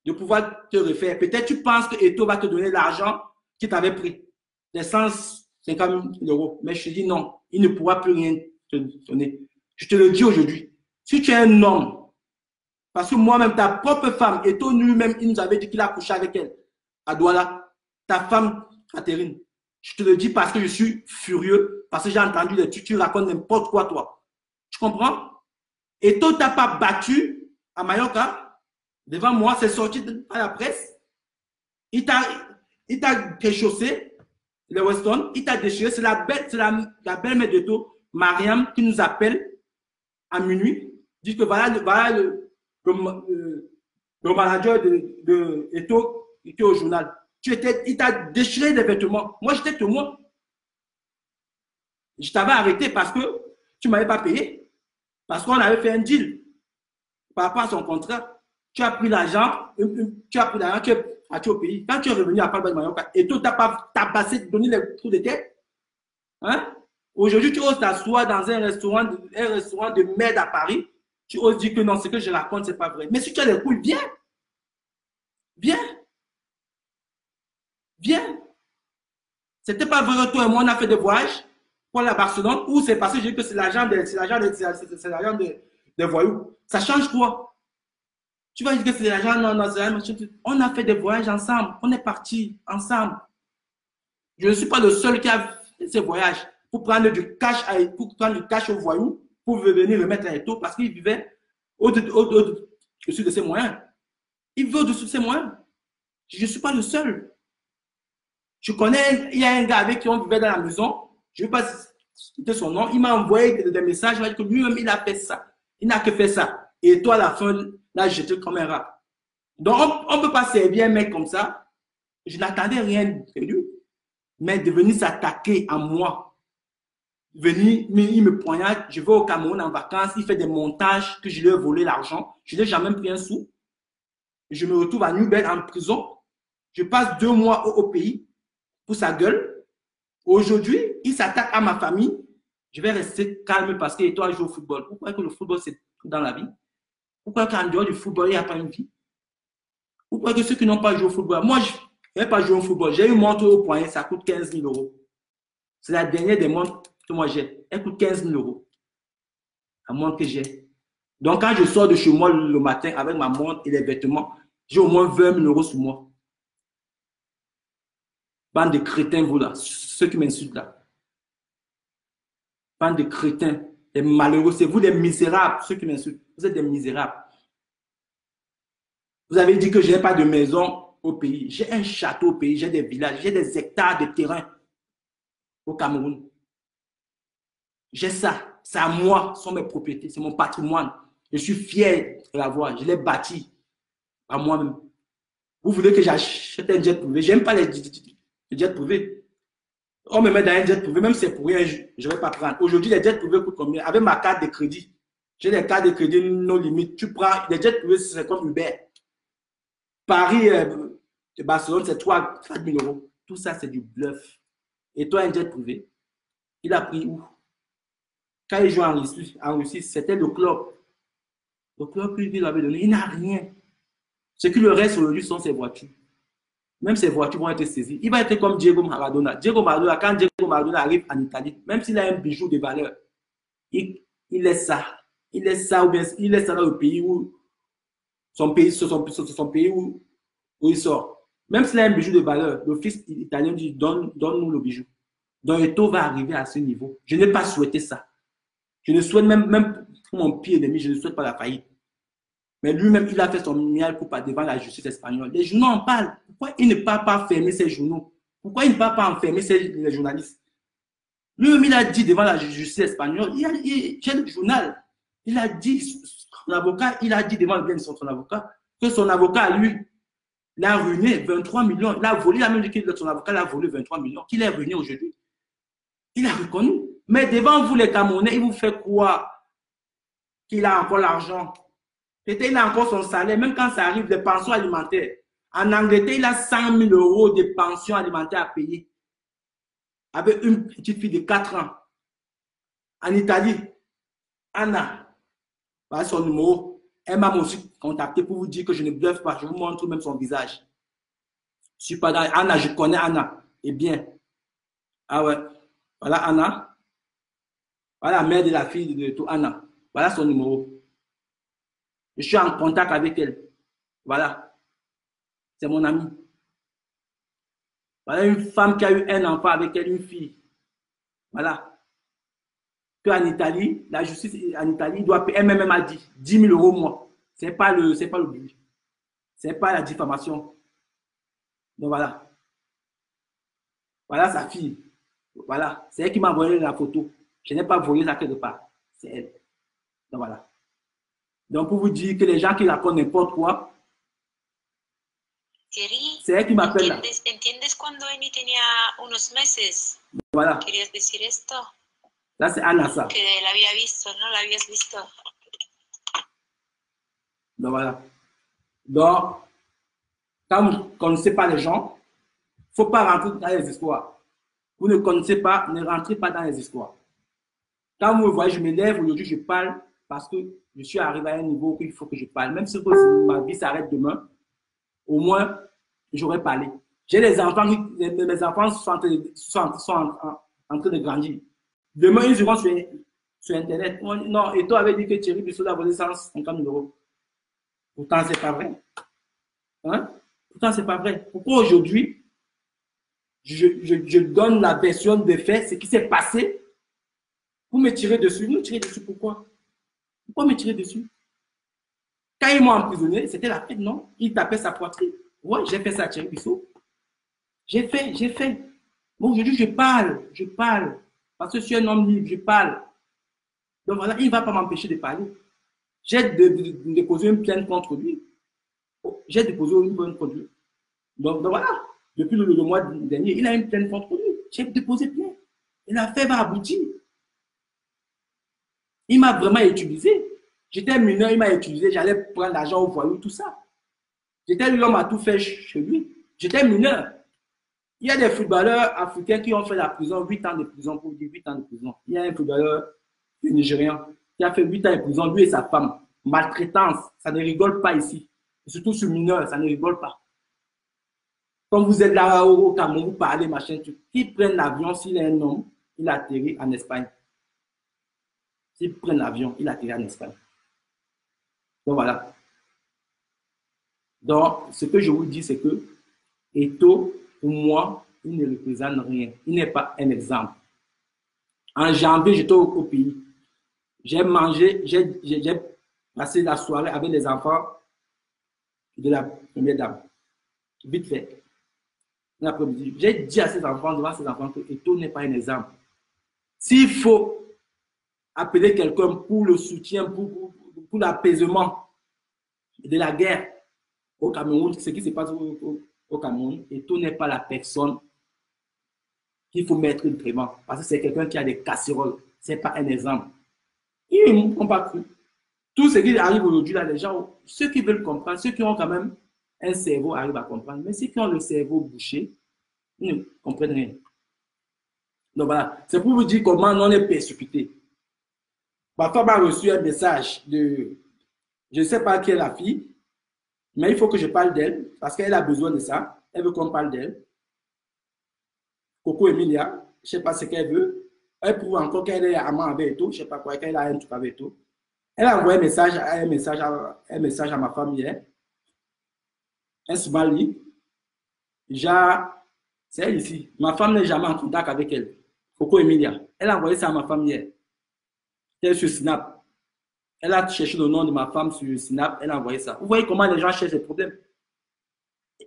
de pouvoir te refaire. Peut-être tu penses que Eto'o va te donner l'argent qu'il t'avait pris, les 150 000 €. Mais je te dis non, il ne pourra plus rien te donner. Je te le dis aujourd'hui. Si tu es un homme, parce que moi-même, ta propre femme, Eto'o lui-même, il nous avait dit qu'il a couché avec elle à Douala, ta femme, Catherine. Je te le dis parce que je suis furieux, parce que j'ai entendu des trucs, tu racontes n'importe quoi, toi. Tu comprends? Eto'o t'a pas battu à Mallorca, devant moi, c'est sorti à la presse. Il t'a déchaussé, le Weston, il t'a déchiré. C'est la belle-mère d'Eto'o, Mariam, qui nous appelle à minuit, dit que voilà le manager de Eto'o était au journal. Il t'a déchiré des vêtements. Moi, j'étais témoin. Je t'avais arrêté parce que tu ne m'avais pas payé. Parce qu'on avait fait un deal par rapport à son contrat. Tu as pris l'argent, tu es parti au pays. Quand tu es revenu à Palma de Mallorca, Eto'o t'a pas tabassé, donné les coups de tête. Hein? Aujourd'hui, tu oses t'asseoir dans un restaurant de merde à Paris. Tu oses dire que non, ce que je raconte, ce n'est pas vrai. Mais si tu as les couilles, viens. Viens. Viens. C'était pas vrai, toi et moi, on a fait des voyages pour aller à Barcelone, ou c'est parce que j'ai dit que c'est l'argent des voyous. Ça change quoi? Tu vas dire que c'est l'argent, non, c'est l'argent. On a fait des voyages ensemble. On est partis ensemble. Je ne suis pas le seul qui a fait ces voyages pour prendre du cash aux voyous, pour venir le mettre à Eto'o parce qu'il vivait au-dessus de ses moyens. Il vit au-dessus de ses moyens. Je ne suis pas le seul. Je connais, il y a un gars avec qui on vivait dans la maison, je ne vais pas citer son nom, il m'a envoyé des messages, il m'a dit que lui-même, il a fait ça. Il n'a que fait ça. Et toi, à la fin, là, j'étais comme un rat. Donc, on ne peut pas servir un mec comme ça. Je n'attendais rien de lui. Mais de venir s'attaquer à moi, venir, il me poignarde, je vais au Cameroun en vacances, il fait des montages que je lui ai volé l'argent. Je n'ai jamais pris un sou. Je me retrouve à Newberg en prison. Je passe 2 mois au pays pour sa gueule. Aujourd'hui, il s'attaque à ma famille. Je vais rester calme parce que toi, je joue au football. Pourquoi que le football, c'est tout dans la vie? Pourquoi qu'en dehors du football, il n'y a pas une vie? Pourquoi que ceux qui n'ont pas joué au football? Moi, je n'ai pas joué au football. J'ai une montre au poignet, ça coûte 15 000 €. C'est la dernière des montres que moi j'ai. Elle coûte 15 000 €. La montre que j'ai. Donc, quand je sors de chez moi le matin avec ma montre et les vêtements, j'ai au moins 20 000 € sur moi. Bande de crétins, vous là, ceux qui m'insultent là. Bande de crétins, les malheureux, c'est vous les misérables, ceux qui m'insultent. Vous êtes des misérables. Vous avez dit que je n'ai pas de maison au pays. J'ai un château au pays, j'ai des villages, j'ai des hectares de terrain au Cameroun. J'ai ça. C'est à moi, ce sont mes propriétés, c'est mon patrimoine. Je suis fier de l'avoir. Je l'ai bâti à moi-même. Vous voulez que j'achète un jet privé? Je n'aime pas les jets privés. On me met dans un jet privé, même si c'est pour rien, je ne vais pas prendre. Aujourd'hui, les jets privés coûtent combien? Avec ma carte de crédit. J'ai des cartes de crédit non limites. Tu prends, les jets privés, c'est comme Uber. Paris et Barcelone, c'est 3 000 €. Tout ça, c'est du bluff. Et toi, un jet privé, il a pris où? Quand il joue en Russie, c'était le club. Le club qu'il lui avait donné, il n'a rien. Ce qui le reste aujourd'hui sont ses voitures. Même ses voitures vont être saisies. Il va être comme Diego Maradona. Diego Maradona, quand Diego Maradona arrive en Italie, même s'il a un bijou de valeur, il laisse ça. Il laisse ça, ou bien il laisse ça dans le pays où son pays où il sort. Même s'il a un bijou de valeur, le fils italien dit donne-nous le bijou. Donc Eto'o va arriver à ce niveau. Je n'ai pas souhaité ça. Je ne souhaite même pour mon pire ennemi, je ne souhaite pas la faillite. Mais lui-même, il a fait son miel coup devant la justice espagnole. Les journaux en parlent. Pourquoi il ne part pas fermer ces journaux? Pourquoi il ne part pas enfermer les journalistes? Lui-même, il a dit devant la justice espagnole, j'ai le journal, il a dit, son avocat, il a dit devant le bien de son avocat, que son avocat, lui, l'a ruiné 23 millions. Il a volé, il a même dit que son avocat l'a volé 23 millions, qu'il est ruiné aujourd'hui. Il a reconnu. Mais devant vous, les Camerounais, il vous fait croire qu'il a encore l'argent. Peut-être il a encore son salaire, même quand ça arrive, les pensions alimentaires. En Angleterre, il a 100 000 € de pensions alimentaires à payer. Avec une petite fille de 4 ans. En Italie, Anna, voilà son numéro. Elle m'a aussi contacté pour vous dire que je ne bluffe pas. Je vous montre même son visage. Je suis pas dans... Anna, je connais Anna. Eh bien. Ah ouais. Voilà Anna. Voilà la mère de la fille de tout Anna. Voilà son numéro. Je suis en contact avec elle. Voilà. C'est mon amie. Voilà une femme qui a eu un enfant avec elle, une fille. Voilà. Qu'en Italie, la justice en Italie doit payer, elle-même a dit 10 000 € mois. Ce n'est pas le but. Ce n'est pas la diffamation. Donc voilà. Voilà sa fille. Voilà. C'est elle qui m'a envoyé la photo. Je n'ai pas volé ça quelque part. C'est elle. Donc voilà. Donc pour vous dire que les gens qui racontent n'importe quoi, c'est elle qui m'appelle là. ¿Entiendes cuando Amy tenía unos meses? Voilà. ¿Querías decir esto? Là, c'est Anna, ça. Que la había visto, ¿no? La habías visto. Donc voilà. Donc, quand vous ne connaissez pas les gens, il ne faut pas rentrer dans les histoires. Vous ne connaissez pas, ne rentrez pas dans les histoires. Quand vous me voyez, je m'énerve, aujourd'hui je parle parce que je suis arrivé à un niveau où il faut que je parle. Même si ma vie s'arrête demain, au moins, j'aurais parlé. J'ai des enfants, mes enfants sont en train de grandir. Demain, ils iront sur Internet. Non, et toi avait dit que Thierry Bissot a volé 150 000 €. Pourtant, ce n'est pas vrai. Hein? Pourtant, ce n'est pas vrai. Pourquoi aujourd'hui, je donne la version des faits, ce qui s'est passé, pour me tirer dessus? Me tirer dessus, pourquoi? Pourquoi me tirer dessus? Quand ils m'ont emprisonné, c'était la fête, non? Il tapait sa poitrine. Ouais, j'ai fait ça à Thierry Bissot. J'ai fait. Bon, aujourd'hui, je parle. Parce que je suis un homme libre, je parle. Donc voilà, il ne va pas m'empêcher de parler. J'ai déposé une plainte contre lui. J'ai déposé une plainte contre lui. Donc voilà, depuis le mois dernier, il a une plainte contre lui. J'ai déposé plainte. Et l'affaire va aboutir. Il m'a vraiment utilisé. J'étais mineur, il m'a utilisé. J'allais prendre l'argent au voyou, tout ça. J'étais l'homme à tout faire chez lui. J'étais mineur. Il y a des footballeurs africains qui ont fait la prison, 8 ans de prison, pour dire 8 ans de prison. Il y a un footballeur nigérien qui a fait 8 ans de prison, lui et sa femme. Maltraitance, ça ne rigole pas ici. Surtout sur mineur, ça ne rigole pas. Quand vous êtes là au Cameroun, vous parlez, machin, qui prennent l'avion, s'il est un homme, il atterrit en Espagne. S'il prend l'avion, il atterrit en Espagne. Donc voilà. Donc, ce que je vous dis, c'est que Eto'o, pour moi, il ne représente rien. Il n'est pas un exemple. En janvier, j'étais au pays. J'ai mangé, j'ai passé la soirée avec les enfants de la première dame. Vite fait. L'après-midi. J'ai dit à ces enfants, devant ces enfants, que Eto'o n'est pas un exemple. S'il faut appeler quelqu'un pour le soutien, pour l'apaisement de la guerre au Cameroun, ce qui se passe au Cameroun, Eto'o n'est pas la personne qu'il faut mettre vraiment. Parce que c'est quelqu'un qui a des casseroles. Ce n'est pas un exemple. Ils n'ont pas cru. Tout ce qui arrive aujourd'hui, là, les gens, ceux qui veulent comprendre, ceux qui ont quand même un cerveau arrivent à comprendre. Mais ceux qui ont le cerveau bouché, ils ne comprennent rien. Donc voilà, c'est pour vous dire comment on est persécuté. Ma femme a reçu un message de, je ne sais pas qui est la fille, mais il faut que je parle d'elle parce qu'elle a besoin de ça. Elle veut qu'on parle d'elle. Coco Emilia, je ne sais pas ce qu'elle veut. Elle prouve encore qu'elle est amant avec tout. Je ne sais pas quoi, qu'elle a un truc avec tout. Elle a envoyé un message à ma femme hier. Un smiley. Déjà, c'est elle ici. Ma femme n'est jamais en contact avec elle. Coco Emilia. Elle a envoyé ça à ma femme hier. Elle est sur Snap. Elle a cherché le nom de ma femme sur Snap. Elle a envoyé ça. Vous voyez comment les gens cherchent les problèmes.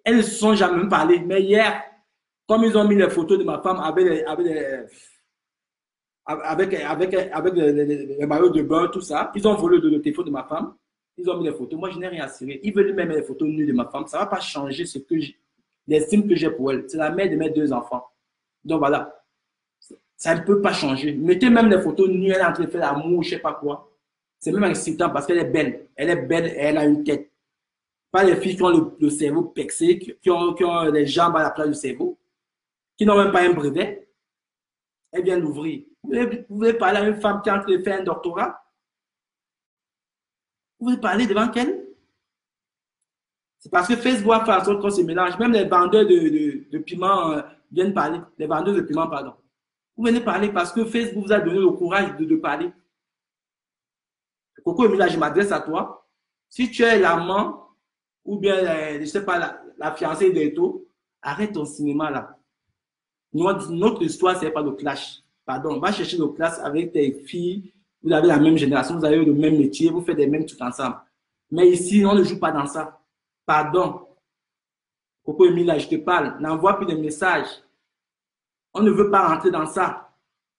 Elles ne se sont jamais parlé. Mais hier, comme ils ont mis les photos de ma femme avec les maillots de bain, tout ça, ils ont volé le téléphone de ma femme. Ils ont mis les photos. Moi, je n'ai rien à cirer. Ils veulent même les photos nues de ma femme. Ça ne va pas changer l'estime que j'ai pour elle. C'est la mère de mes 2 enfants. Donc voilà. Ça ne peut pas changer. Mettez même les photos nues, elle est en train de faire l'amour, je ne sais pas quoi. C'est même excitant parce qu'elle est belle. Elle est belle et elle a une tête. Pas les filles qui ont le cerveau pexé, qui ont les jambes à la place du cerveau, qui n'ont même pas un brevet. Elle vient l'ouvrir. Vous voulez parler à une femme qui est en train de faire un doctorat? Vous voulez parler devant elle? C'est parce que Facebook a fait en sorte qu'on se mélange. Même les vendeurs de piments viennent parler. Les vendeurs de piments, pardon. Vous venez parler parce que Facebook vous a donné le courage de parler. Coco Emilia, je m'adresse à toi. Si tu es l'amant ou bien, je ne sais pas, la fiancée d'Eto, arrête ton cinéma là. Notre histoire, ce n'est pas de clash. Pardon, va chercher le clash avec tes filles. Vous avez la même génération, vous avez le même métier, vous faites les mêmes trucs ensemble. Mais ici, on ne joue pas dans ça. Pardon. Coco Emilia, je te parle. N'envoie plus de messages. On ne veut pas rentrer dans ça.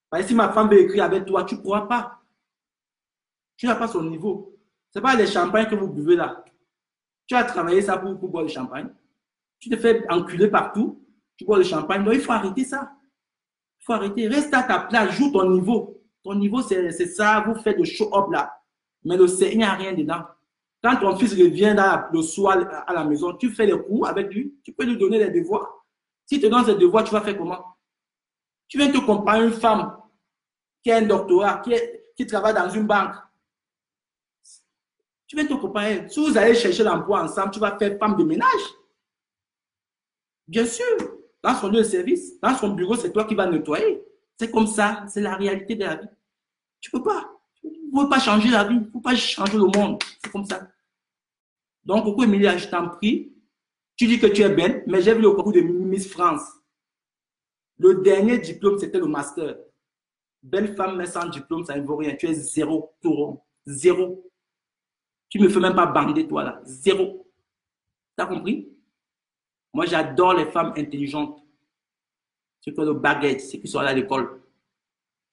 Parce que si ma femme veut écrire avec toi, tu ne pourras pas. Tu n'as pas son niveau. Ce n'est pas les champagnes que vous buvez là. Tu as travaillé ça pour boire le champagne. Tu te fais enculer partout. Tu bois le champagne. Donc, il faut arrêter ça. Il faut arrêter. Reste à ta place. Joue ton niveau. Ton niveau, c'est ça. Vous faites le show-up là. Mais il n'y a rien dedans. Quand ton fils revient le soir à la maison, tu fais les cours avec lui. Tu peux lui donner les devoirs. Si tu te donnes les devoirs, tu vas faire comment? Tu viens te comparer à une femme qui a un doctorat, qui travaille dans une banque. Tu viens te comparer. Si vous allez chercher l'emploi ensemble, tu vas faire femme de ménage. Bien sûr. Dans son lieu de service, dans son bureau, c'est toi qui vas nettoyer. C'est comme ça. C'est la réalité de la vie. Tu ne peux pas. Vous ne pouvez pas changer la vie. Il ne faut pas changer le monde. C'est comme ça. Donc, Coco Emilia, je t'en prie. Tu dis que tu es belle, mais j'ai vu le concours de Miss France. Le dernier diplôme, c'était le master. Belle femme, mais sans diplôme, ça ne vaut rien. Tu es zéro touron. Zéro. Tu ne me fais même pas bander, toi, là. Zéro. Tu as compris? Moi, j'adore les femmes intelligentes. Ceux qui ont le baguette, ceux qui sont allés à l'école.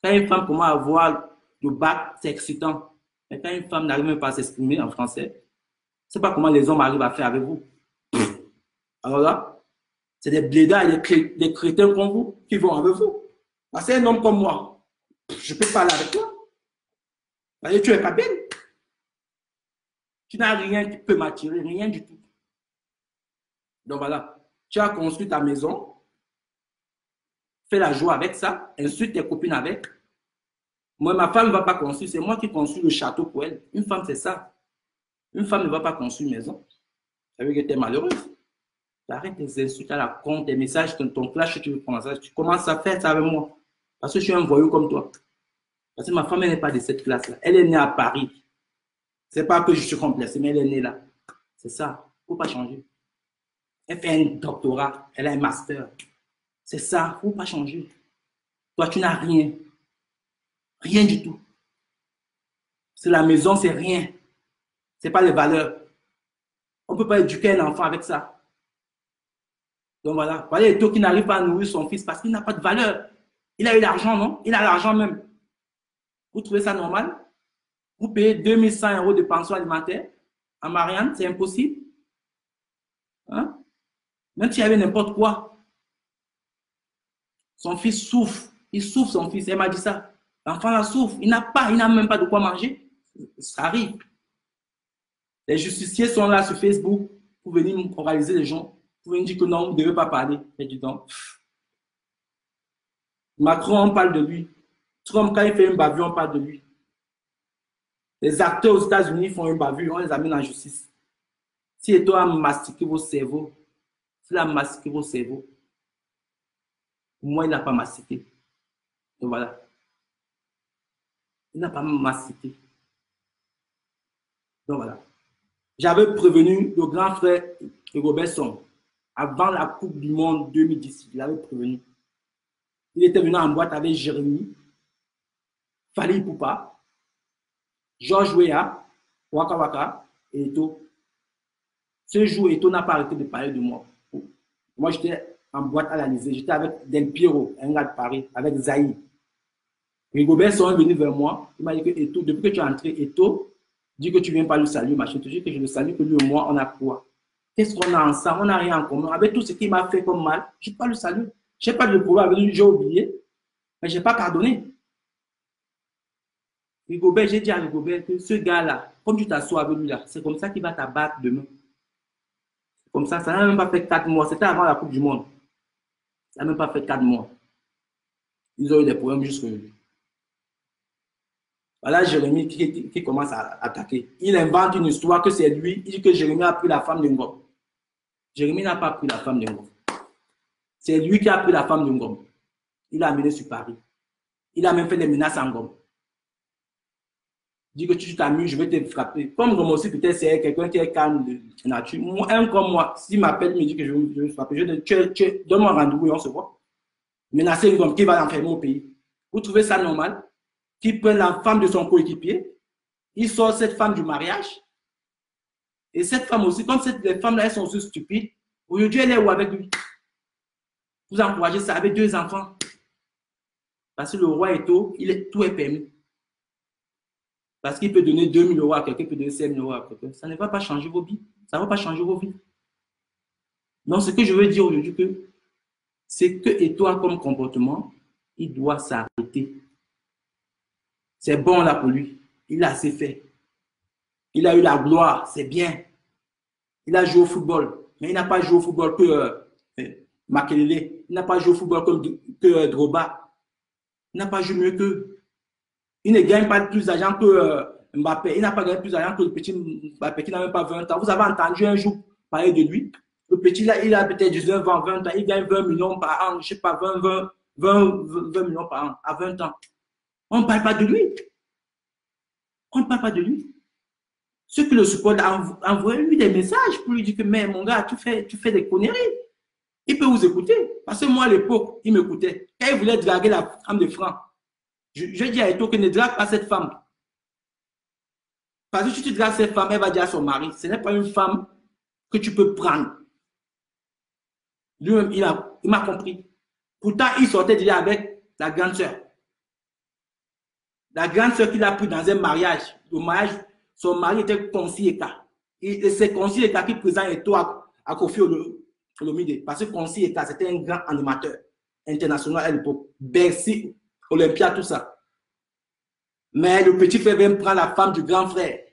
Quand une femme commence à avoir le bac, c'est excitant. Mais quand une femme n'arrive même pas à s'exprimer en français, je ne sais pas comment les hommes arrivent à faire avec vous. Alors là, c'est des blédards et des crétins comme vous qui vont avec vous. Parce qu'un homme comme moi, je peux parler avec toi. Parce que tu n'es pas belle. Tu n'as rien qui peut m'attirer, rien du tout. Donc voilà, tu as construit ta maison, fais la joie avec ça, insulte tes copines avec. Moi, ma femme ne va pas construire, c'est moi qui construis le château pour elle. Une femme, c'est ça. Une femme ne va pas construire une maison. Ça veut dire que tu es malheureuse. Tu arrêtes tes insultes à la con, tes messages, ton clash, tu commences à faire ça avec moi. Parce que je suis un voyou comme toi. Parce que ma femme, elle n'est pas de cette classe-là. Elle est née à Paris. Ce n'est pas que je suis complexé, mais elle est née là. C'est ça. Il ne faut pas changer. Elle fait un doctorat, elle a un master. C'est ça, il ne faut pas changer. Toi, tu n'as rien. Rien du tout. C'est la maison, c'est rien. Ce n'est pas les valeurs. On ne peut pas éduquer un enfant avec ça. Donc voilà. Voilà les taux qui n'arrivent pas à nourrir son fils parce qu'il n'a pas de valeur. Il a eu l'argent, non? Il a l'argent même. Vous trouvez ça normal? Vous payez 2100 € de pension alimentaire à Marianne, c'est impossible. Hein? Même s'il y avait n'importe quoi. Son fils souffre. Il souffre, son fils. Elle m'a dit ça. L'enfant là souffre. Il n'a même pas de quoi manger. Ça arrive. Les justiciers sont là sur Facebook pour venir moraliser les gens. Pour venir dire que non, vous ne devez pas parler. Mais dis donc. Macron, on parle de lui. Trump, quand il fait une bavure, on parle de lui. Les acteurs aux États-Unis font une bavure, on les amène en justice. Si Eto'o a mastiqué vos cerveaux, s'il a mastiqué vos cerveaux, pour moi, il n'a pas mastiqué. Donc voilà. Il n'a pas mastiqué. Donc voilà. J'avais prévenu le grand frère de Robertson avant la Coupe du Monde 2010. Je l'avais prévenu. Il était venu en boîte avec Jérémy, Fali Poupa, Georges Weah, Waka Waka et Eto'o. Ce jour, Eto'o n'a pas arrêté de parler de moi. Moi, j'étais en boîte à l'Alizé. J'étais avec Del Piero, un gars de Paris, avec Zahir. Rigobert est venu vers moi. Il m'a dit que Eto'o, depuis que tu es entré, Eto'o, dis que tu viens pas le saluer, machin. Tu dis que je le salue, que lui et moi, on a quoi? Qu'est-ce qu'on a ensemble? On n'a rien en commun. Avec tout ce qu'il m'a fait comme mal, je ne pas le saluer. Je n'ai pas de problème avec lui, j'ai oublié, mais je n'ai pas pardonné. Rigobert, j'ai dit à Rigobert que ce gars-là, comme tu t'assois avec lui là, c'est comme ça qu'il va t'abattre demain. Comme ça n'a même pas fait 4 mois. C'était avant la Coupe du Monde. Ça n'a même pas fait 4 mois. Ils ont eu des problèmes jusqu'aujourd'hui. Voilà Jérémy qui commence à attaquer. Il invente une histoire que c'est lui. Il dit que Jérémy a pris la femme de Ngom. Jérémy n'a pas pris la femme de Ngom. C'est lui qui a pris la femme de Ngom. Il l'a amené sur Paris. Il a même fait des menaces à Ngom. Il dit que tu t'amuses, je vais te frapper. Comme Ngom aussi, peut-être c'est quelqu'un qui est calme de nature. Moi, un comme moi, s'il m'appelle, il me dit que je vais me frapper. Donne-moi un rendez-vous et on se voit. Menacer Ngom qui va l'enfermer au pays. Vous trouvez ça normal? Qui prend la femme de son coéquipier, il sort cette femme du mariage. Et cette femme aussi, comme les femmes-là, elles sont aussi stupides, aujourd'hui, elle est où avec lui? Vous encouragez ça avec 2 enfants. Parce que le roi Eto'o, tout est permis. Parce qu'il peut donner 2 000 € à quelqu'un, il peut donner 5 000 € à quelqu'un. Ça ne va pas changer vos vies. Ça ne va pas changer vos vies. Donc, ce que je veux dire aujourd'hui, c'est que Eto'o a comme comportement, il doit s'arrêter. C'est bon là pour lui. Il a assez fait. Il a eu la gloire. C'est bien. Il a joué au football. Mais il n'a pas joué au football que Makelele. Il n'a pas joué au football que Drogba. Il n'a pas joué mieux qu'eux. Il ne gagne pas plus d'argent que Mbappé. Il n'a pas gagné plus d'argent que le petit Mbappé qui n'a même pas 20 ans. Vous avez entendu un jour parler de lui. Le petit là, il a peut-être 19 ans, 20 ans. Il gagne 20 millions par an. Je ne sais pas, 20 millions par an à 20 ans. On ne parle pas de lui. On ne parle pas de lui. Ceux qui le supportent envoient lui des messages pour lui dire que, mais mon gars, tu fais des conneries. Il peut vous écouter. Parce que moi, à l'époque, il m'écoutait. Quand il voulait draguer la femme de Franck, je dis à Eto'o que ne drague pas cette femme. Parce que si tu dragues cette femme, elle va dire à son mari, ce n'est pas une femme que tu peux prendre. Lui-même, il m'a compris. Pourtant, il sortait déjà avec la grande sœur. La grande sœur qu'il a pris dans un mariage. Le mariage, son mari était Konsi Eka. Et c'est Konsi Eka qui présente Eto'o à Kofi Olomide. Parce que Konsi Eka, c'était un grand animateur international à l'époque. Bercy, Olympia, tout ça. Mais le petit frère vient prendre la femme du grand frère.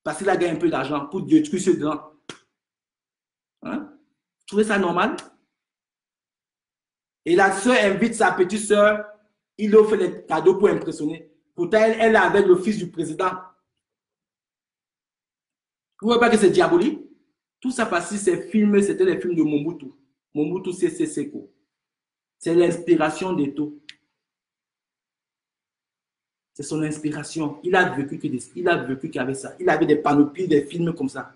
Parce qu'il a gagné un peu d'argent pour détruire ce grand. Hein? Vous trouvez ça normal? Et la sœur invite sa petite sœur. Il offre les cadeaux pour impressionner. Pourtant, elle est avec le fils du président. Vous ne voyez pas que c'est diabolique? Tout ça parce que ces films, c'était les films de Mobutu. Mobutu Sese Seko. C'est l'inspiration d'Eto'o. C'est son inspiration. Il a vécu qu'avec ça. Il avait des panoplies, des films comme ça,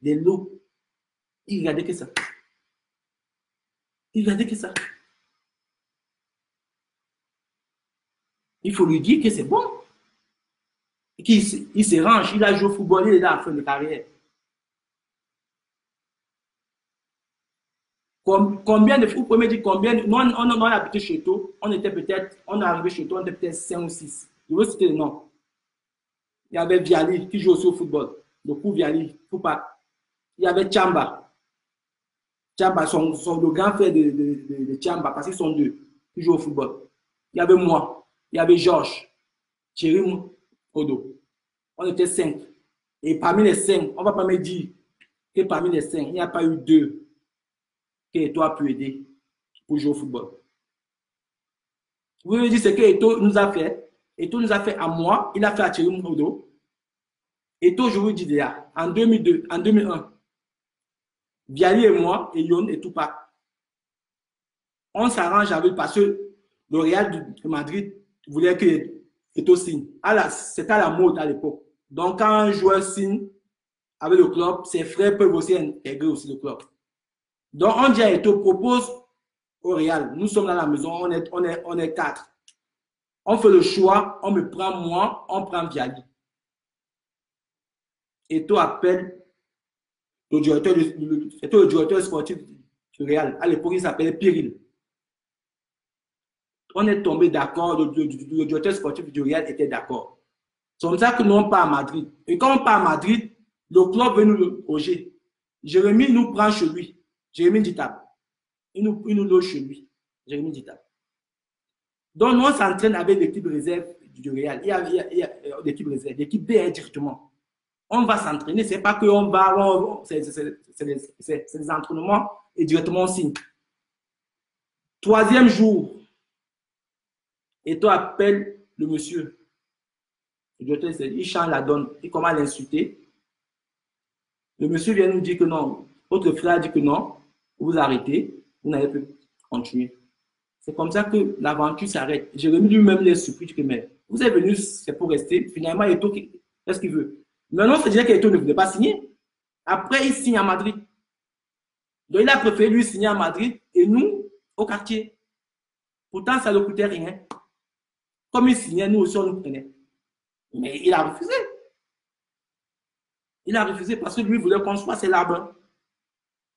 des lots. Il regardait que ça. Il regardait que ça. Il faut lui dire que c'est bon. Il se range, il a joué au football, il est là à la fin de carrière. Combien de vous pouvez me dire combien? Nous, on a habité chez toi, on est arrivé chez toi, on était peut-être 5 ou 6. Je veux citer le nom. Il y avait Viali qui joue aussi au football. Le coup Viali, Poupa. Il y avait Chamba. Chamba, le grand frère de Chamba, parce qu'ils sont 2 qui jouent au football. Il y avait moi, il y avait Georges, Thierry Odo. On était 5. Et parmi les 5, on ne va pas me dire que parmi les 5, il n'y a pas eu 2 que toi a pu aider pour jouer au football. Vous voulez dire ce que Eto'o nous a fait. Eto'o nous a fait à moi, il a fait à Thierry Modo. Eto'o, je vous dis déjà, en 2002, en 2001, Viali et moi, et Yon et Tupac, on s'arrange avec parce que le Real de Madrid voulait que Eto'o signe. C'était à la mode à l'époque. Donc, quand un joueur signe avec le club, ses frères peuvent aussi intégrer aussi le club. Donc, on dit à Eto'o, propose au Real. Nous sommes dans la maison, on est 4. On fait le choix, on me prend moi, on prend Viali. Eto'o appelle le directeur sportif du Real. À l'époque, il s'appelait Piril. On est tombé d'accord, le directeur sportif du Real était d'accord. C'est comme ça que nous on part à Madrid. Et quand on part à Madrid, le club veut nous loger. Jérémy nous prend chez lui. Jérémy Dittab. Il nous loge chez lui. Jérémy Dittab. Donc, nous, on s'entraîne avec l'équipe réserve du Real. Il y a l'équipe réserve, l'équipe B directement. On va s'entraîner. Ce n'est pas qu'on va, c'est des entraînements et directement on signe. 3e jour, Eto'o appelle le monsieur. Le directeur, il change la donne. Il commence à l'insulter. Le monsieur vient nous dire que non. Votre frère dit que non. Vous arrêtez. Vous n'allez plus continuer. C'est comme ça que l'aventure s'arrête. Jérémy lui-même les surpris que mais vous êtes venu, c'est pour rester. Finalement, Eto'o, qu'est-ce qu'il veut? Maintenant, c'est déjà qu'Eto'o ne voulait pas signer. Après, il signe à Madrid. Donc, il a préféré lui signer à Madrid et nous, au quartier. Pourtant, ça ne le coûtait rien. Comme il signait, nous aussi, on nous prenait. Mais il a refusé. Il a refusé parce que lui voulait qu'on soit ses labins.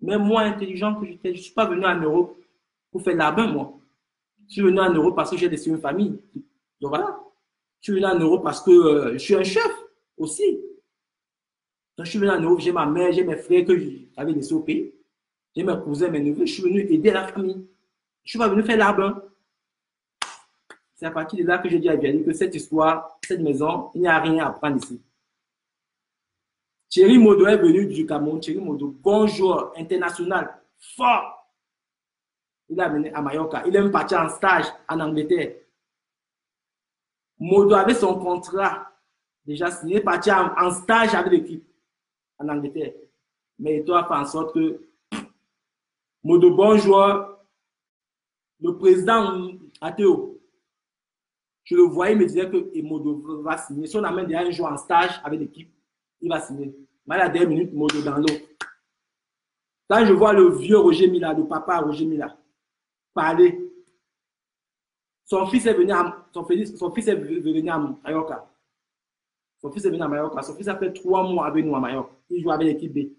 Mais moi, intelligent que j'étais, je ne suis pas venu en Europe pour faire labin, moi. Je suis venu en Europe parce que j'ai laissé une famille. Donc voilà. Je suis venu en Europe parce que je suis un chef aussi. Donc je suis venu en Europe, j'ai ma mère, j'ai mes frères que j'avais laissés au pays. J'ai mes cousins, mes neveux. Je suis venu aider la famille. Je ne suis pas venu faire labin. C'est à partir de là que je dis à Vianney que cette histoire, cette maison, il n'y a rien à apprendre ici. Thierry Modo est venu du Cameroun. Thierry Modo, bon joueur international, fort. Il a venu à Mallorca. Il est même parti en stage en Angleterre. Modo avait son contrat déjà signé. Il est parti en stage avec l'équipe en Angleterre. Mais il doit faire en sorte que Modo, bon joueur, le président Athéo, je le voyais, il me disait que Modo va signer. Si on amène déjà un joueur en stage avec l'équipe, il va signer. Mais à la dernière minute, Modo dans l'eau. Quand je vois le vieux Roger Mila, le papa Roger Mila, parler, son fils est venu à Mallorca. Son fils est venu à Mallorca. Son fils a fait 3 mois avec nous à Mallorca. Il joue avec l'équipe B.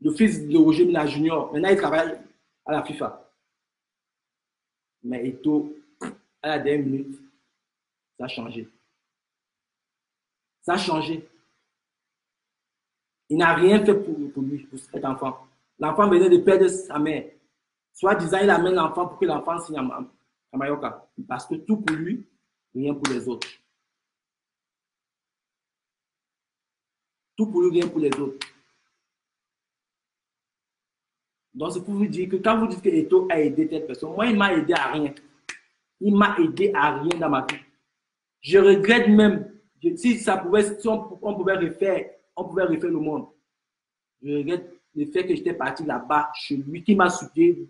Le fils de Roger Mila Junior, maintenant il travaille à la FIFA. Mais Eto'o, à la dernière minute, ça a changé. Ça a changé. Il n'a rien fait pour lui, pour cet enfant. L'enfant venait de perdre sa mère. Soit disant, il amène l'enfant pour que l'enfant signe à Mallorca. Parce que tout pour lui, rien pour les autres. Tout pour lui, rien pour les autres. Donc, c'est pour vous dire que quand vous dites que Eto'o a aidé telle personne, moi, il m'a aidé à rien. Il m'a aidé à rien dans ma vie. Je regrette même, si on pouvait refaire le monde. Je regrette le fait que j'étais parti là-bas, chez lui, qui m'a soutenu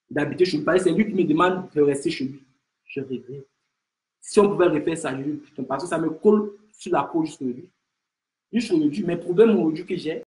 d'habiter chez lui. C'est lui qui me demande de rester chez lui. Je regrette. Si on pouvait refaire ça, parce que ça me colle sur la peau jusqu'au aujourd'hui. Jusqu'au aujourd'hui, mes problèmes aujourd'hui que j'ai,